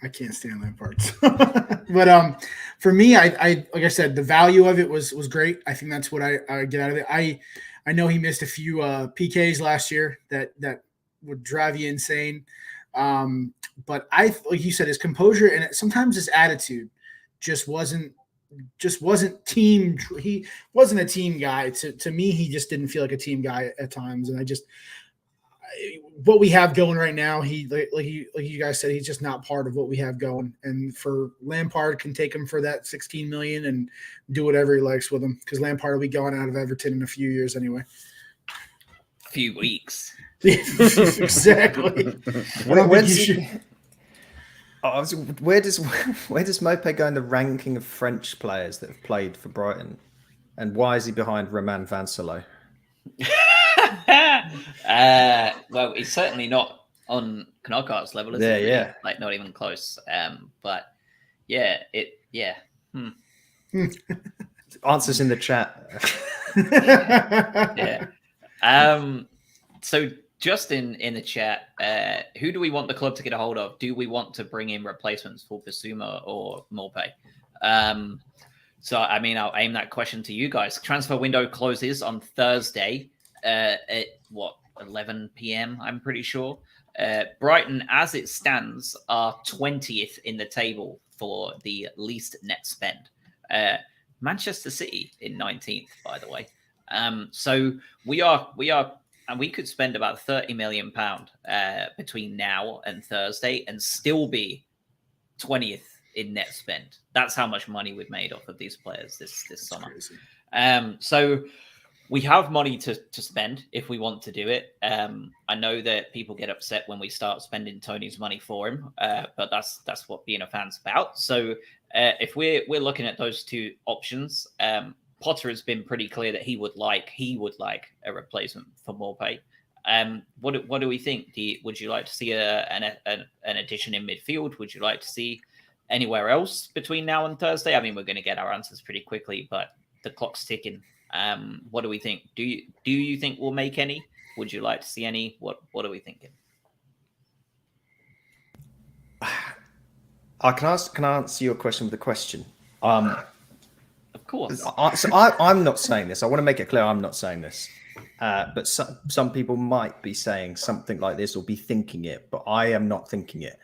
I can't stand Lampard. But for me, I like I said, the value of it was great. I think that's what I get out of it. I know he missed a few PKs last year that would drive you insane. But like you said, his composure and sometimes his attitude just wasn't team. He wasn't a team guy. To me, he just didn't feel like a team guy at times. And what we have going right now, like you guys said, he's just not part of what we have going. And for Lampard can take him for that 16 million and do whatever he likes with him, because Lampard will be going out of Everton in a few years anyway. Few weeks. Exactly. Where does Mopé go in the ranking of French players that have played for Brighton, and why is he behind Romain Vancelot? Well, he's certainly not on Knockout's level, is he? Really? Yeah, like not even close. But yeah, Answers in the chat. Yeah. So Justin in the chat, who do we want the club to get a hold of? Do we want to bring in replacements for Bissouma or Morpay? So, I mean, I'll aim that question to you guys. Transfer window closes on Thursday at 11 p.m., I'm pretty sure. Brighton, as it stands, are 20th in the table for the least net spend. Manchester City in 19th, by the way. So we are, and we could spend about £30 million between now and Thursday and still be 20th in net spend. That's how much money we've made off of these players this summer. So we have money to spend if we want to do it. I know that people get upset when we start spending Tony's money for him, but that's what being a fan's about. So if we're looking at those two options, Potter has been pretty clear that he would like a replacement for Morpay. What do we think? Would you like to see an addition in midfield? Would you like to see anywhere else between now and Thursday? I mean, we're going to get our answers pretty quickly, but the clock's ticking. What do we think? Do you think we'll make any? Would you like to see any? What are we thinking? Can I answer your question with a question? Of course. So I'm not saying this. I want to make it clear I'm not saying this. But some people might be saying something like this or be thinking it, but I am not thinking it.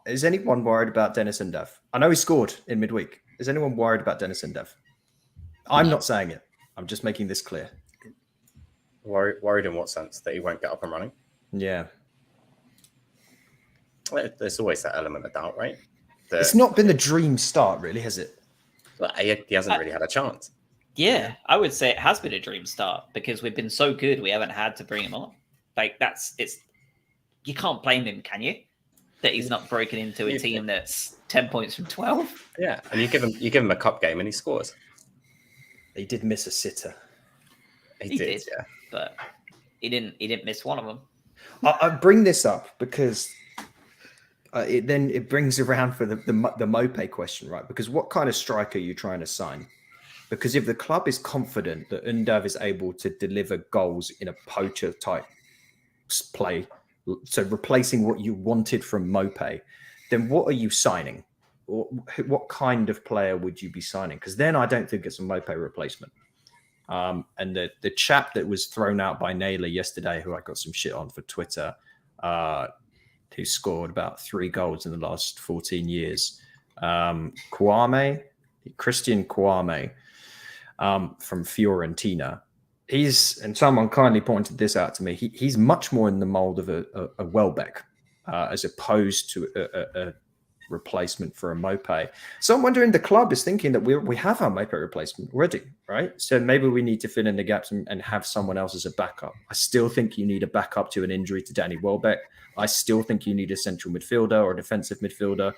Is anyone worried about Dennis Undav? I know he scored in midweek. Is anyone worried about Dennis Undav? I'm not saying it. I'm just making this clear. Worried in what sense? That he won't get up and running? Yeah. Well, there's always that element of doubt, right? It's not been the dream start, really, has it? Well, he hasn't really had a chance. Yeah, I would say it has been a dream start because we've been so good we haven't had to bring him on. Like you can't blame him, can you? That he's not broken into a team that's 10 points from 12. Yeah, and you give him a cup game and he scores. He did miss a sitter. He did, yeah. But he didn't miss one of them. I bring this up because it brings around for the Mopé question, right? Because what kind of striker are you trying to sign? Because if the club is confident that Undav is able to deliver goals in a poacher type play, so replacing what you wanted from Mopé, then what are you signing? Or what kind of player would you be signing? Because then I don't think it's a Mopé replacement. And the chap that was thrown out by Naylor yesterday, who I got some shit on for Twitter, who scored about 3 goals in the last 14 years, Christian Kwame from Fiorentina. And someone kindly pointed this out to me. He's much more in the mold of a Welbeck as opposed to a replacement for a Mopé. So I'm wondering, the club is thinking that we have our Mopé replacement already, right? So maybe we need to fill in the gaps and have someone else as a backup. I still think you need a backup to an injury to Danny Welbeck. I still think you need a central midfielder or a defensive midfielder.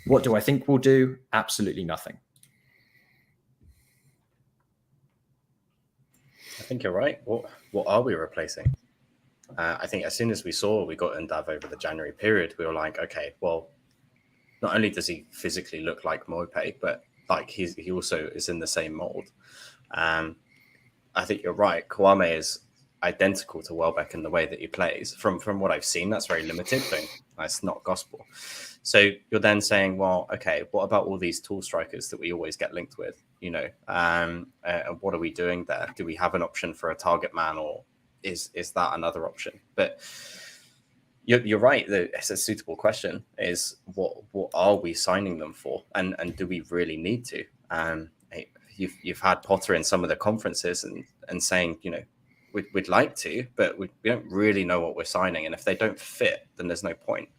What do I think we'll do? Absolutely nothing. I think you're right. What are we replacing? I think as soon as we got Undav over the January period, we were like, okay, well, not only does he physically look like Mopé, but like he also is in the same mold. I think you're right. Kwame is identical to Welbeck in the way that he plays. From what I've seen, that's very limited, but that's not gospel. So you're then saying, well, okay, what about all these tall strikers that we always get linked with? What are we doing there? Do we have an option for a target man, or is that another option? But you're right. It's a suitable question. Is what are we signing them for, and do we really need to? You've had Potter in some of the conferences and saying, we'd like to, but we don't really know what we're signing, and if they don't fit, then there's no point.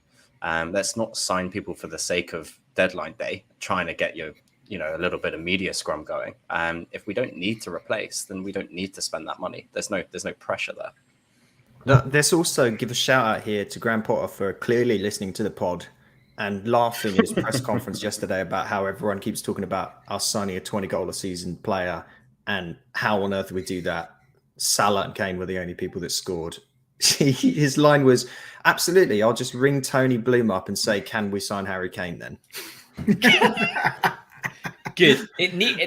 Let's not sign people for the sake of deadline day, trying to get a little bit of media scrum going. If we don't need to replace, then we don't need to spend that money. There's no pressure there. Let's also give a shout out here to Graham Potter for clearly listening to the pod and laughing in his press conference yesterday about how everyone keeps talking about us signing a 20-goal a season player and how on earth we do that. Salah and Kane were the only people that scored. His line was, absolutely, I'll just ring Tony Bloom up and say, can we sign Harry Kane then? Good.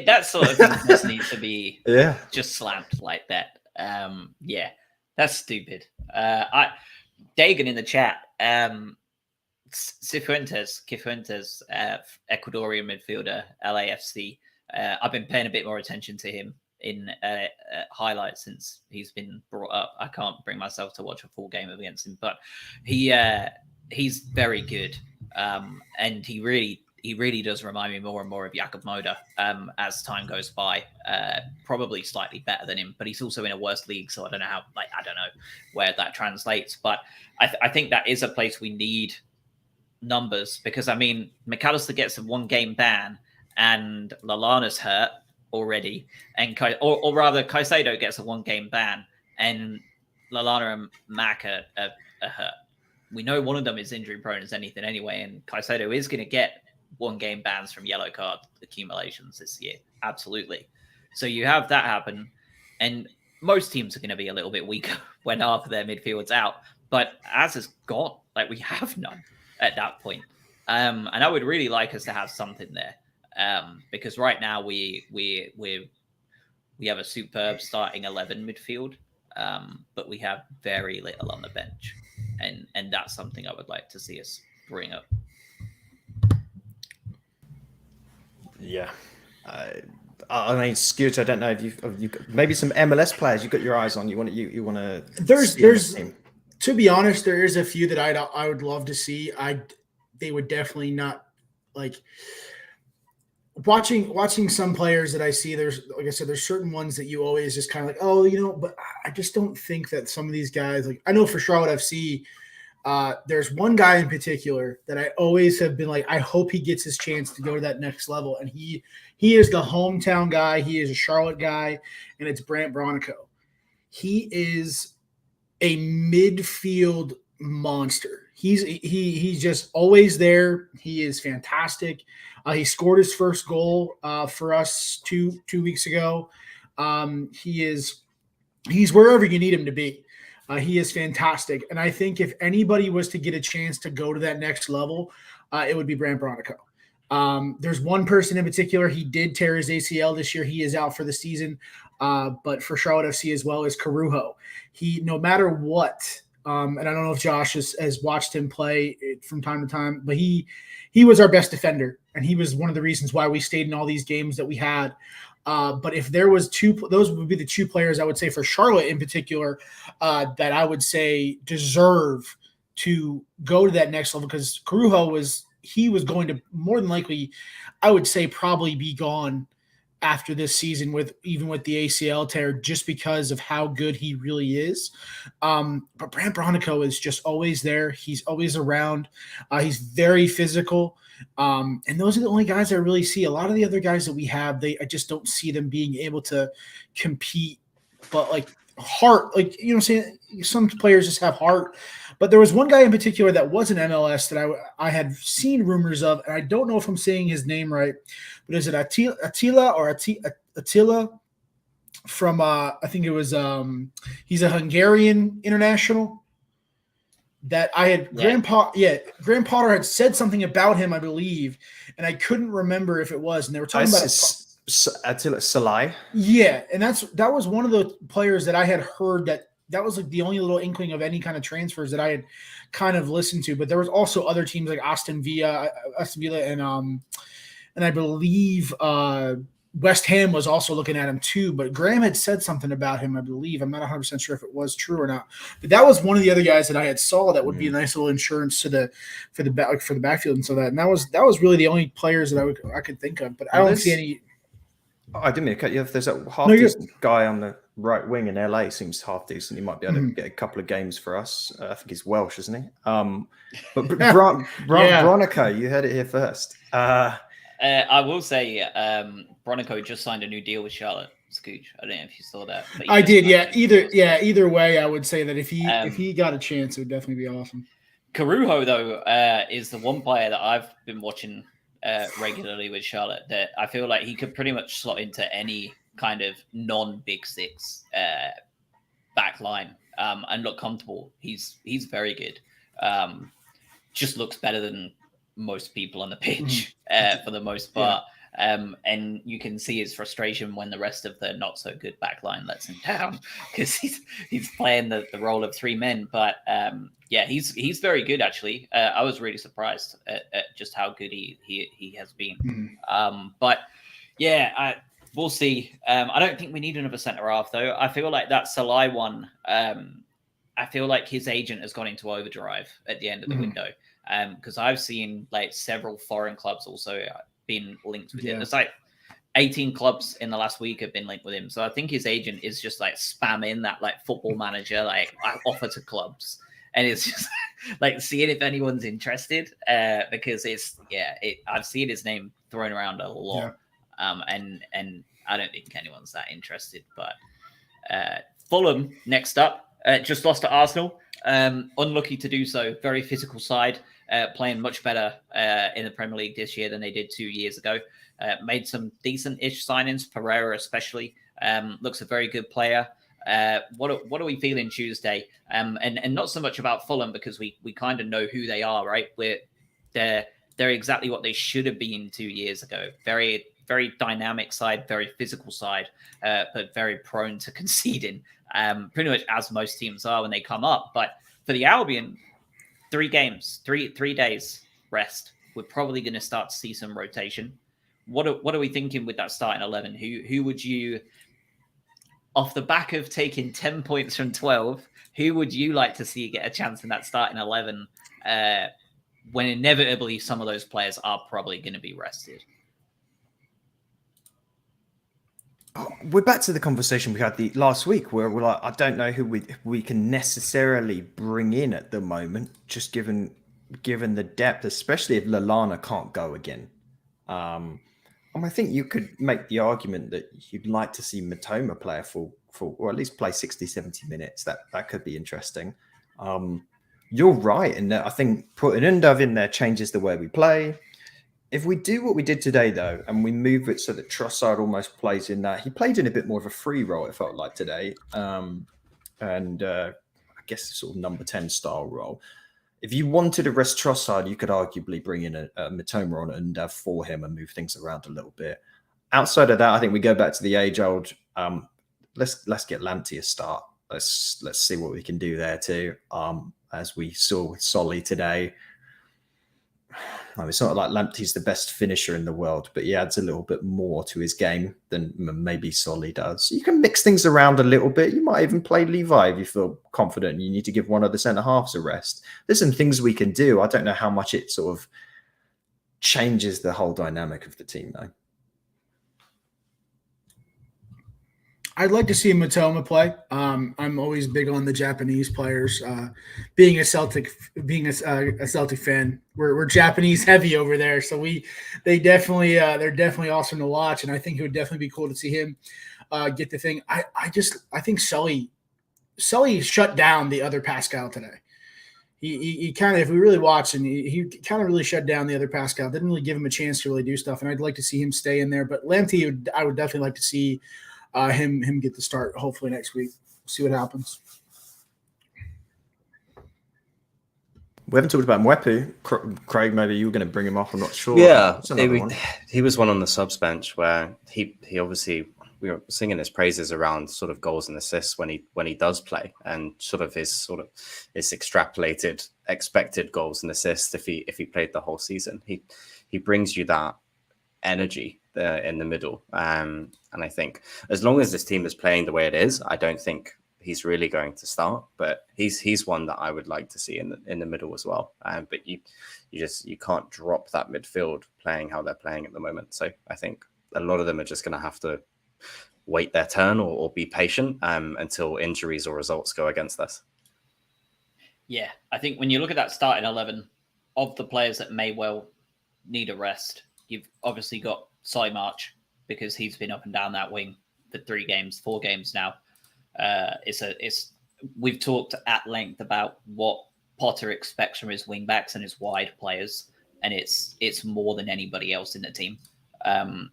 That sort of thing just needs to be just slammed like that. Yeah, that's stupid. Dagan in the chat, Cifuentes, Ecuadorian midfielder, LAFC. I've been paying a bit more attention to him in highlights since he's been brought up. I can't bring myself to watch a full game against him, but he's very good, and he really does remind me more and more of Jakob Moda as time goes by. Probably slightly better than him, but he's also in a worse league, so I don't know where that translates. But I think that is a place we need numbers, because I mean McAllister gets a 1-game ban and Lallana's hurt already, and or rather Caicedo gets a 1-game ban and Lallana and Mac are hurt. We know one of them is injury prone as anything anyway, and Caicedo is going to get 1-game bans from yellow card accumulations this year. Absolutely. So you have that happen, and most teams are going to be a little bit weaker when half of their midfield's out, but as is gone, like we have none at that point. And I would really like us to have something there. Because right now we have a superb starting 11 midfield, but we have very little on the bench, and that's something I would like to see us bring up. Yeah, I mean, Scoot, I don't know if you've maybe some MLS players you've got your eyes on. You want to. There's to be honest, there is a few that I would love to see. They would definitely not like. Watching some players that I see, there's, like I said, there's certain ones that you always just kind of like, oh, but I just don't think that some of these guys, like I know for Charlotte FC, there's one guy in particular that I always have been like, I hope he gets his chance to go to that next level. And he is the hometown guy. He is a Charlotte guy, and it's Brandt Bronico. He is a midfield monster. He's just always there. He is fantastic. He scored his first goal for us two weeks ago. He's wherever you need him to be. He is fantastic. And I think if anybody was to get a chance to go to that next level, it would be Brandt Bronico. There's one person in particular. He did tear his ACL this year. He is out for the season. But for Charlotte FC as well as Carujo, he, no matter what, and I don't know if Josh has watched him play from time to time, but he was our best defender, and he was one of the reasons why we stayed in all these games that we had. But if there was those would be the two players I would say for Charlotte in particular that I would say deserve to go to that next level, because Carujo was going to more than likely, I would say, probably be gone after this season even with the ACL tear, just because of how good he really is. But Brandt Bronico is just always there. He's always around. He's very physical. And those are the only guys I really see. A lot of the other guys that we have, I just don't see them being able to compete, but like heart, like, what I'm saying, some players just have heart. But there was one guy in particular that was an MLS that I had seen rumors of, and I don't know if I'm saying his name right, but is it Attila from I think it was he's a Hungarian international that I had Graham Potter had said something about him, I believe, and I couldn't remember if it was, and they were talking about Attila Salai. Yeah, and that was one of the players that I had heard that was like the only little inkling of any kind of transfers that I had kind of listened to. But there was also other teams like Aston Villa, and I believe West Ham was also looking at him too. But Graham had said something about him, I believe. I'm not 100% sure if it was true or not. But that was one of the other guys that I had saw that would be a nice little insurance for the backfield and so that. And that was really the only players that I could think of. But I don't see any. I didn't mean to cut you off. There's a half-decent guy on the right wing in LA. Seems half-decent. He might be able to get a couple of games for us. I think he's Welsh, isn't he? But Bronico, you heard it here first. I will say Bronico just signed a new deal with Charlotte. Scooch. I don't know if you saw that. But I did, yeah. Either way, I would say that if he got a chance, it would definitely be awesome. Carujo, though, is the one player that I've been watching regularly with Charlotte that I feel like he could pretty much slot into any kind of non-Big Six back line and look comfortable. He's very good. Just looks better than most people on the pitch for the most part. Yeah. And you can see his frustration when the rest of the not so good back line lets him down because he's playing the role of three men. But he's very good actually. I was really surprised at just how good he has been. But yeah, we'll see. I don't think we need another centre half though. I feel like that Salai one. I feel like his agent has gone into overdrive at the end of the window. Because I've seen like several foreign clubs also been linked with him. There's like 18 clubs in the last week have been linked with him. So I think his agent is just like spamming that like Football Manager like offer to clubs, and it's just like seeing if anyone's interested. Because I've seen his name thrown around a lot, and I don't think anyone's that interested. But Fulham next up just lost to Arsenal. Unlucky to do so. Very physical side, playing much better in the Premier League this year than they did 2 years ago. Made some decent-ish signings, Pereira especially. Looks a very good player. What are we feeling Tuesday? And not so much about Fulham because we kind of know who they are, right? They're exactly what they should have been 2 years ago. Very, very dynamic side, very physical side, but very prone to conceding. Pretty much as most teams are when they come up. But for the Albion, 3 games, 3 days rest. We're probably going to start to see some rotation. What are we thinking with that starting 11? Who would you, off the back of taking 10 points from 12, who would you like to see get a chance in that starting 11 when inevitably some of those players are probably going to be rested? We're back to the conversation we had the last week where we're like, I don't know who we can necessarily bring in at the moment, just given the depth, especially if Lallana can't go again. And I think you could make the argument that you'd like to see Matoma play or at least play 60, 70 minutes. That could be interesting. You're right in that I think putting Undav in there changes the way we play. If we do what we did today, though, and we move it so that Trossard almost plays in that, he played in a bit more of a free role, it felt like today, and I guess sort of number 10 style role. If you wanted to rest Trossard, you could arguably bring in a Matoma on Undav for him and move things around a little bit. Outside of that, I think we go back to the age-old, let's get Lamptey a start. Let's see what we can do there too. As we saw with Solly today. It's not like Lamptey's the best finisher in the world, but he adds a little bit more to his game than maybe Solly does. You can mix things around a little bit. You might even play Levi if you feel confident. You need to give one of the centre-halves a rest. There's some things we can do. I don't know how much it sort of changes the whole dynamic of the team, though. I'd like to see Matoma play. I'm always big on the Japanese players. Being a Celtic fan, we're Japanese heavy over there, so they're definitely awesome to watch, and I think it would definitely be cool to see him get the thing. I think Sully shut down the other Pascal today. He kind of, if we really watch, and he kind of really shut down the other Pascal. Didn't really give him a chance to really do stuff, and I'd like to see him stay in there. But Lamptey, I would definitely like to see him get the start hopefully next week. See what happens. We haven't talked about Mwepu. Craig, maybe you were going to bring him off. I'm not sure. Yeah, he was one on the subs bench where he obviously, we were singing his praises around sort of goals and assists when he does play, and sort of his extrapolated expected goals and assists if he played the whole season. He brings you that energy in the middle, and I think as long as this team is playing the way it is, I don't think he's really going to start, but he's one that I would like to see in the middle as well. But you can't drop that midfield playing how they're playing at the moment. So I think a lot of them are just going to have to wait their turn or be patient until injuries or results go against us. Yeah, I think when you look at that starting 11 of the players that may well need a rest, you've obviously got Solly March because he's been up and down that wing for 3 games, 4 games now. We've talked at length about what Potter expects from his wingbacks and his wide players, and it's more than anybody else in the team.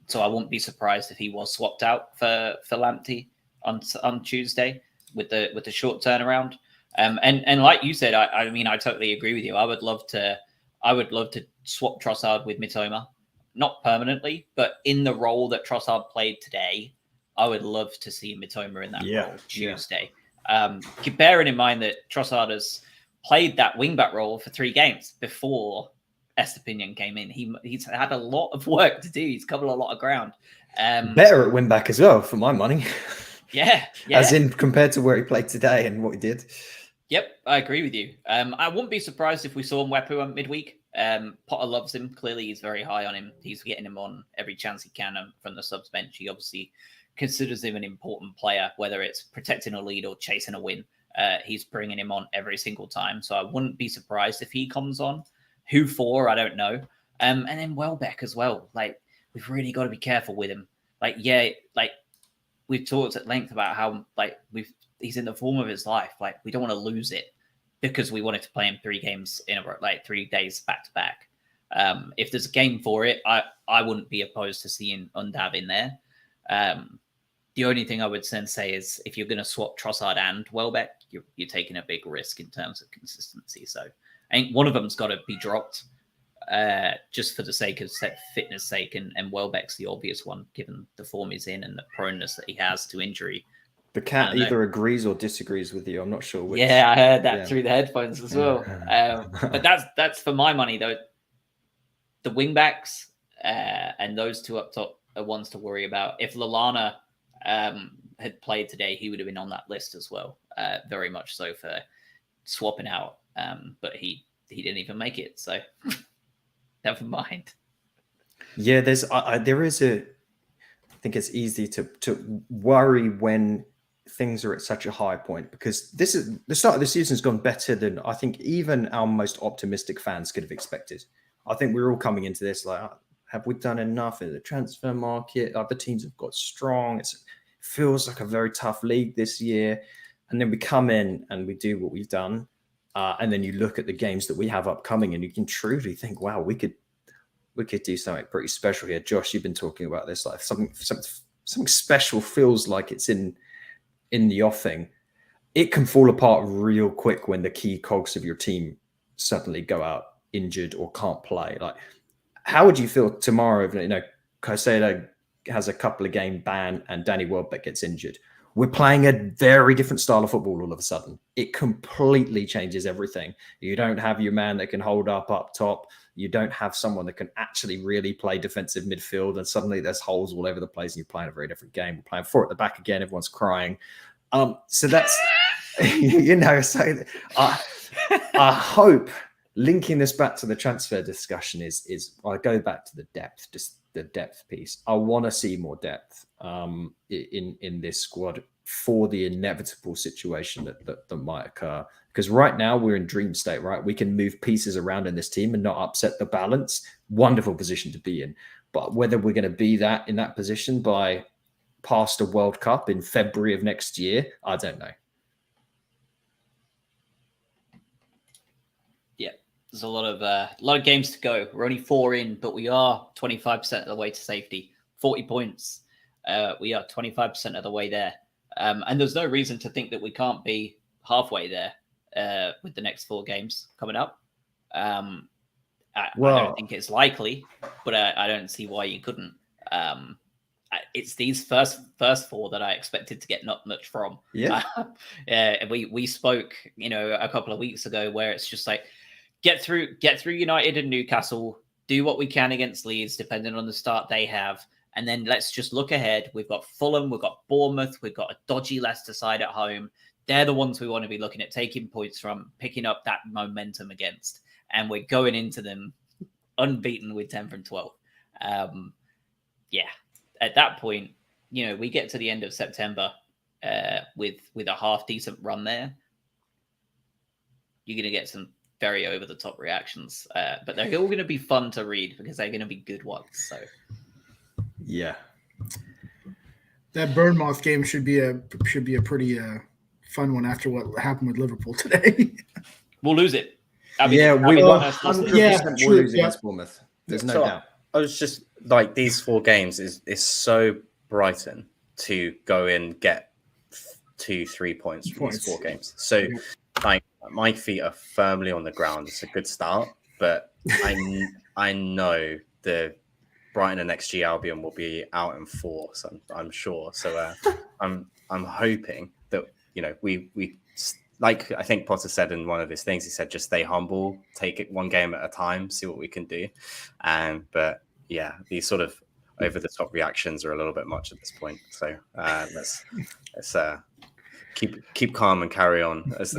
So I wouldn't be surprised if he was swapped out for Lamptey on Tuesday with the short turnaround. And like you said, I mean, I totally agree with you. I would love to swap Trossard with Mitoma, not permanently, but in the role that Trossard played today. I would love to see Mitoma in that role Tuesday. Bearing in mind that Trossard has played that wingback role for 3 games before Estepinian came in. He's had a lot of work to do. He's covered a lot of ground. Better at wingback as well, for my money. Yeah. As in compared to where he played today and what he did. Yep, I agree with you. I wouldn't be surprised if we saw Mwepu on midweek. Potter loves him. Clearly, he's very high on him. He's getting him on every chance he can from the subs bench. He obviously considers him an important player, whether it's protecting a lead or chasing a win. He's bringing him on every single time. So I wouldn't be surprised if he comes on. Who for? I don't know. And then Welbeck as well. Like, we've really got to be careful with him. We've talked at length about how he's in the form of his life. Like, we don't want to lose it because we wanted to play him 3 games in a row, 3 days back to back. If there's a game for it, I wouldn't be opposed to seeing Undav in there. The only thing I would say is if you're going to swap Trossard and Welbeck, you're taking a big risk in terms of consistency. So I think one of them's got to be dropped just for the sake of fitness sake. And Welbeck's the obvious one, given the form he's in and the proneness that he has to injury. The cat either agrees or disagrees with you. I'm not sure which. Yeah, I heard that through the headphones as well. But that's for my money, though. The wingbacks and those 2 up top are ones to worry about. If Lallana had played today, he would have been on that list as well. Very much so for swapping out. But he didn't even make it. So never mind. Yeah, there is I think it's easy to worry when things are at such a high point, because the start of the season has gone better than I think even our most optimistic fans could have expected. I think we're all coming into this like, have we done enough in the transfer market? Other teams have got strong. It feels like a very tough league this year. And then we come in and we do what we've done. And then you look at the games that we have upcoming and you can truly think, wow, we could do something pretty special here. Josh, you've been talking about this, like something special feels like it's in the offing. It can fall apart real quick when the key cogs of your team suddenly go out injured or can't play. Like, how would you feel tomorrow if, Caicedo has a couple of game ban and Danny Welbeck gets injured? We're playing a very different style of football all of a sudden. It completely changes everything. You don't have your man that can hold up top. You don't have someone that can actually really play defensive midfield, and suddenly there's holes all over the place and you're playing a very different game. We're playing 4 at the back again. Everyone's crying. So that's, so I hope linking this back to the transfer discussion is I go back to the depth, just the depth piece. I want to see more depth in this squad for the inevitable situation that might occur. Because right now we're in dream state, right? We can move pieces around in this team and not upset the balance. Wonderful position to be in. But whether we're going to be in that position by past a World Cup in February of next year, I don't know. There's a lot of games to go. We're only 4 in, but we are 25% of the way to safety. 40 points. We are 25% of the way there. And there's no reason to think that we can't be halfway there with the next 4 games coming up. I don't think it's likely, but I don't see why you couldn't. It's these first 4 that I expected to get not much from. Yeah. We spoke, a couple of weeks ago where it's just like, get through United and Newcastle, do what we can against Leeds, depending on the start they have. And then let's just look ahead. We've got Fulham, we've got Bournemouth, we've got a dodgy Leicester side at home. They're the ones we want to be looking at taking points from, picking up that momentum against. And we're going into them unbeaten with 10 from 12. At that point, we get to the end of September with a half decent run there. You're going to get some very over the top reactions, but they're all going to be fun to read because they're going to be good ones. So, yeah. That Bournemouth game should be a pretty fun one after what happened with Liverpool today. We'll lose it. We 100% will lose against Bournemouth. There's no doubt. I was just like, these 4 games is so Brighton to go and get 2-3 points from these 4 games. So like, my feet are firmly on the ground. It's a good start, but I know the Brighton and XG Albion will be out in 4, so I'm sure. So I'm hoping that, you know, we like I think Potter said in one of his things, he said just stay humble, take it one game at a time, see what we can do. But yeah, these sort of over the top reactions are a little bit much at this point. So let's keep calm and carry on, as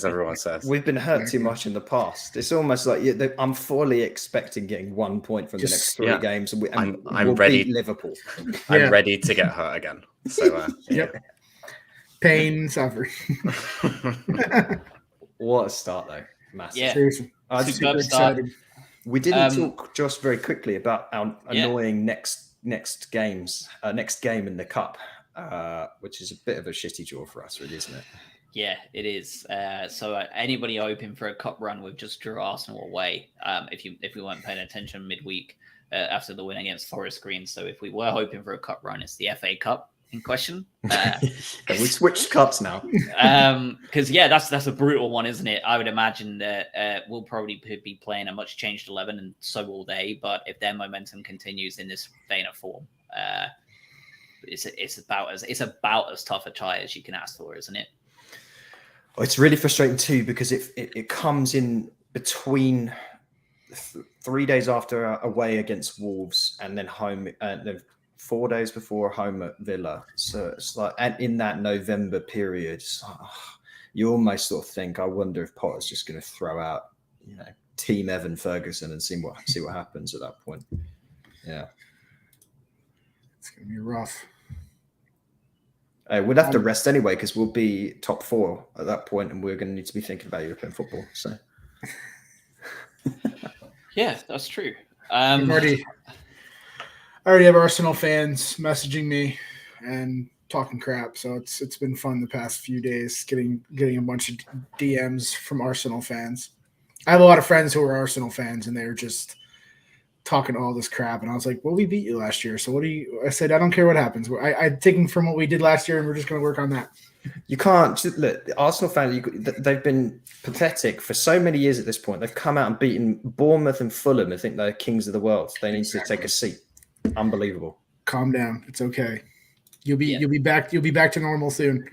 everyone says. We've been hurt too much in the past. It's almost like I'm fully expecting getting 1 point from the next 3 games, and we'll ready. Beat Liverpool. I'm ready to get hurt again. So pain, suffering. What a start, though! Massive. Yeah, seriously. Super excited. We didn't talk just very quickly about our annoying next game in the cup. Which is a bit of a shitty draw for us, really, isn't it? Yeah, it is. So anybody hoping for a cup run, we've just drew Arsenal away. If we weren't paying attention midweek after the win against Forest Green, so if we were hoping for a cup run, it's the FA Cup in question. We switched cups now. Because that's a brutal one, isn't it? I would imagine that we'll probably be playing a much changed 11, and so will they. But if their momentum continues in this vein of form, it's about as tough a tie as you can ask for, isn't it? It's really frustrating too, because it comes in between 3 days after away against Wolves, and then home, and then 4 days before home at Villa. So it's like, and in that November period, you almost sort of think, I wonder if Potter's just going to throw out, you know, Team Evan Ferguson and see what happens at that point. Yeah, it's going to be rough. We'd have to rest anyway, because we'll be top 4 at that point, and we're going to need to be thinking about European football. So, yeah, that's true. I already have Arsenal fans messaging me and talking crap, so it's been fun the past few days getting a bunch of DMs from Arsenal fans. I have a lot of friends who are Arsenal fans, and they're just talking all this crap, and I was like, well, we beat you last year, so I said, I don't care what happens. I'm taking from what we did last year, and we're just going to work on that. You can't look, Arsenal fans, they've been pathetic for so many years at this point. They've come out and beaten Bournemouth and Fulham. I think they're kings of the world. They need to take a seat. Unbelievable. Calm down. It's okay. You'll be back to normal soon.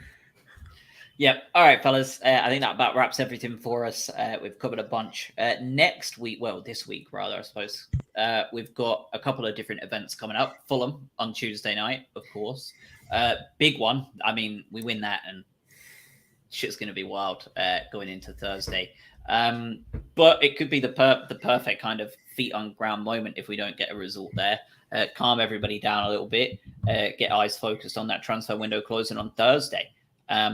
Yep. All right, fellas. I think that about wraps everything for us. We've covered a bunch. This week, rather, I suppose. We've got a couple of different events coming up. Fulham on Tuesday night, of course. Big one. I mean, we win that, and shit's going to be wild going into Thursday. But it could be the perfect kind of feet on ground moment if we don't get a result there. Calm everybody down a little bit. Get eyes focused on that transfer window closing on Thursday.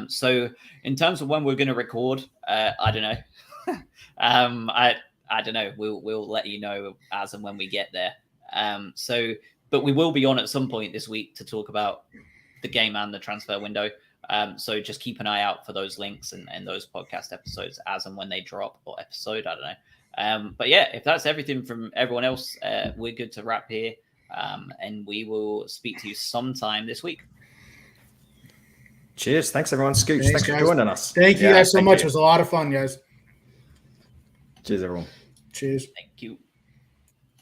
So in terms of when we're going to record, I don't know. I don't know. We'll let you know as and when we get there. But we will be on at some point this week to talk about the game and the transfer window. So just keep an eye out for those links and those podcast episodes as and when they drop, or episode, I don't know. But yeah, if that's everything from everyone else, we're good to wrap here. And we will speak to you sometime this week. Cheers. Thanks, everyone. Scooch, thanks for joining us. Thank you guys so much. It was a lot of fun, guys. Cheers, everyone. Cheers. Thank you.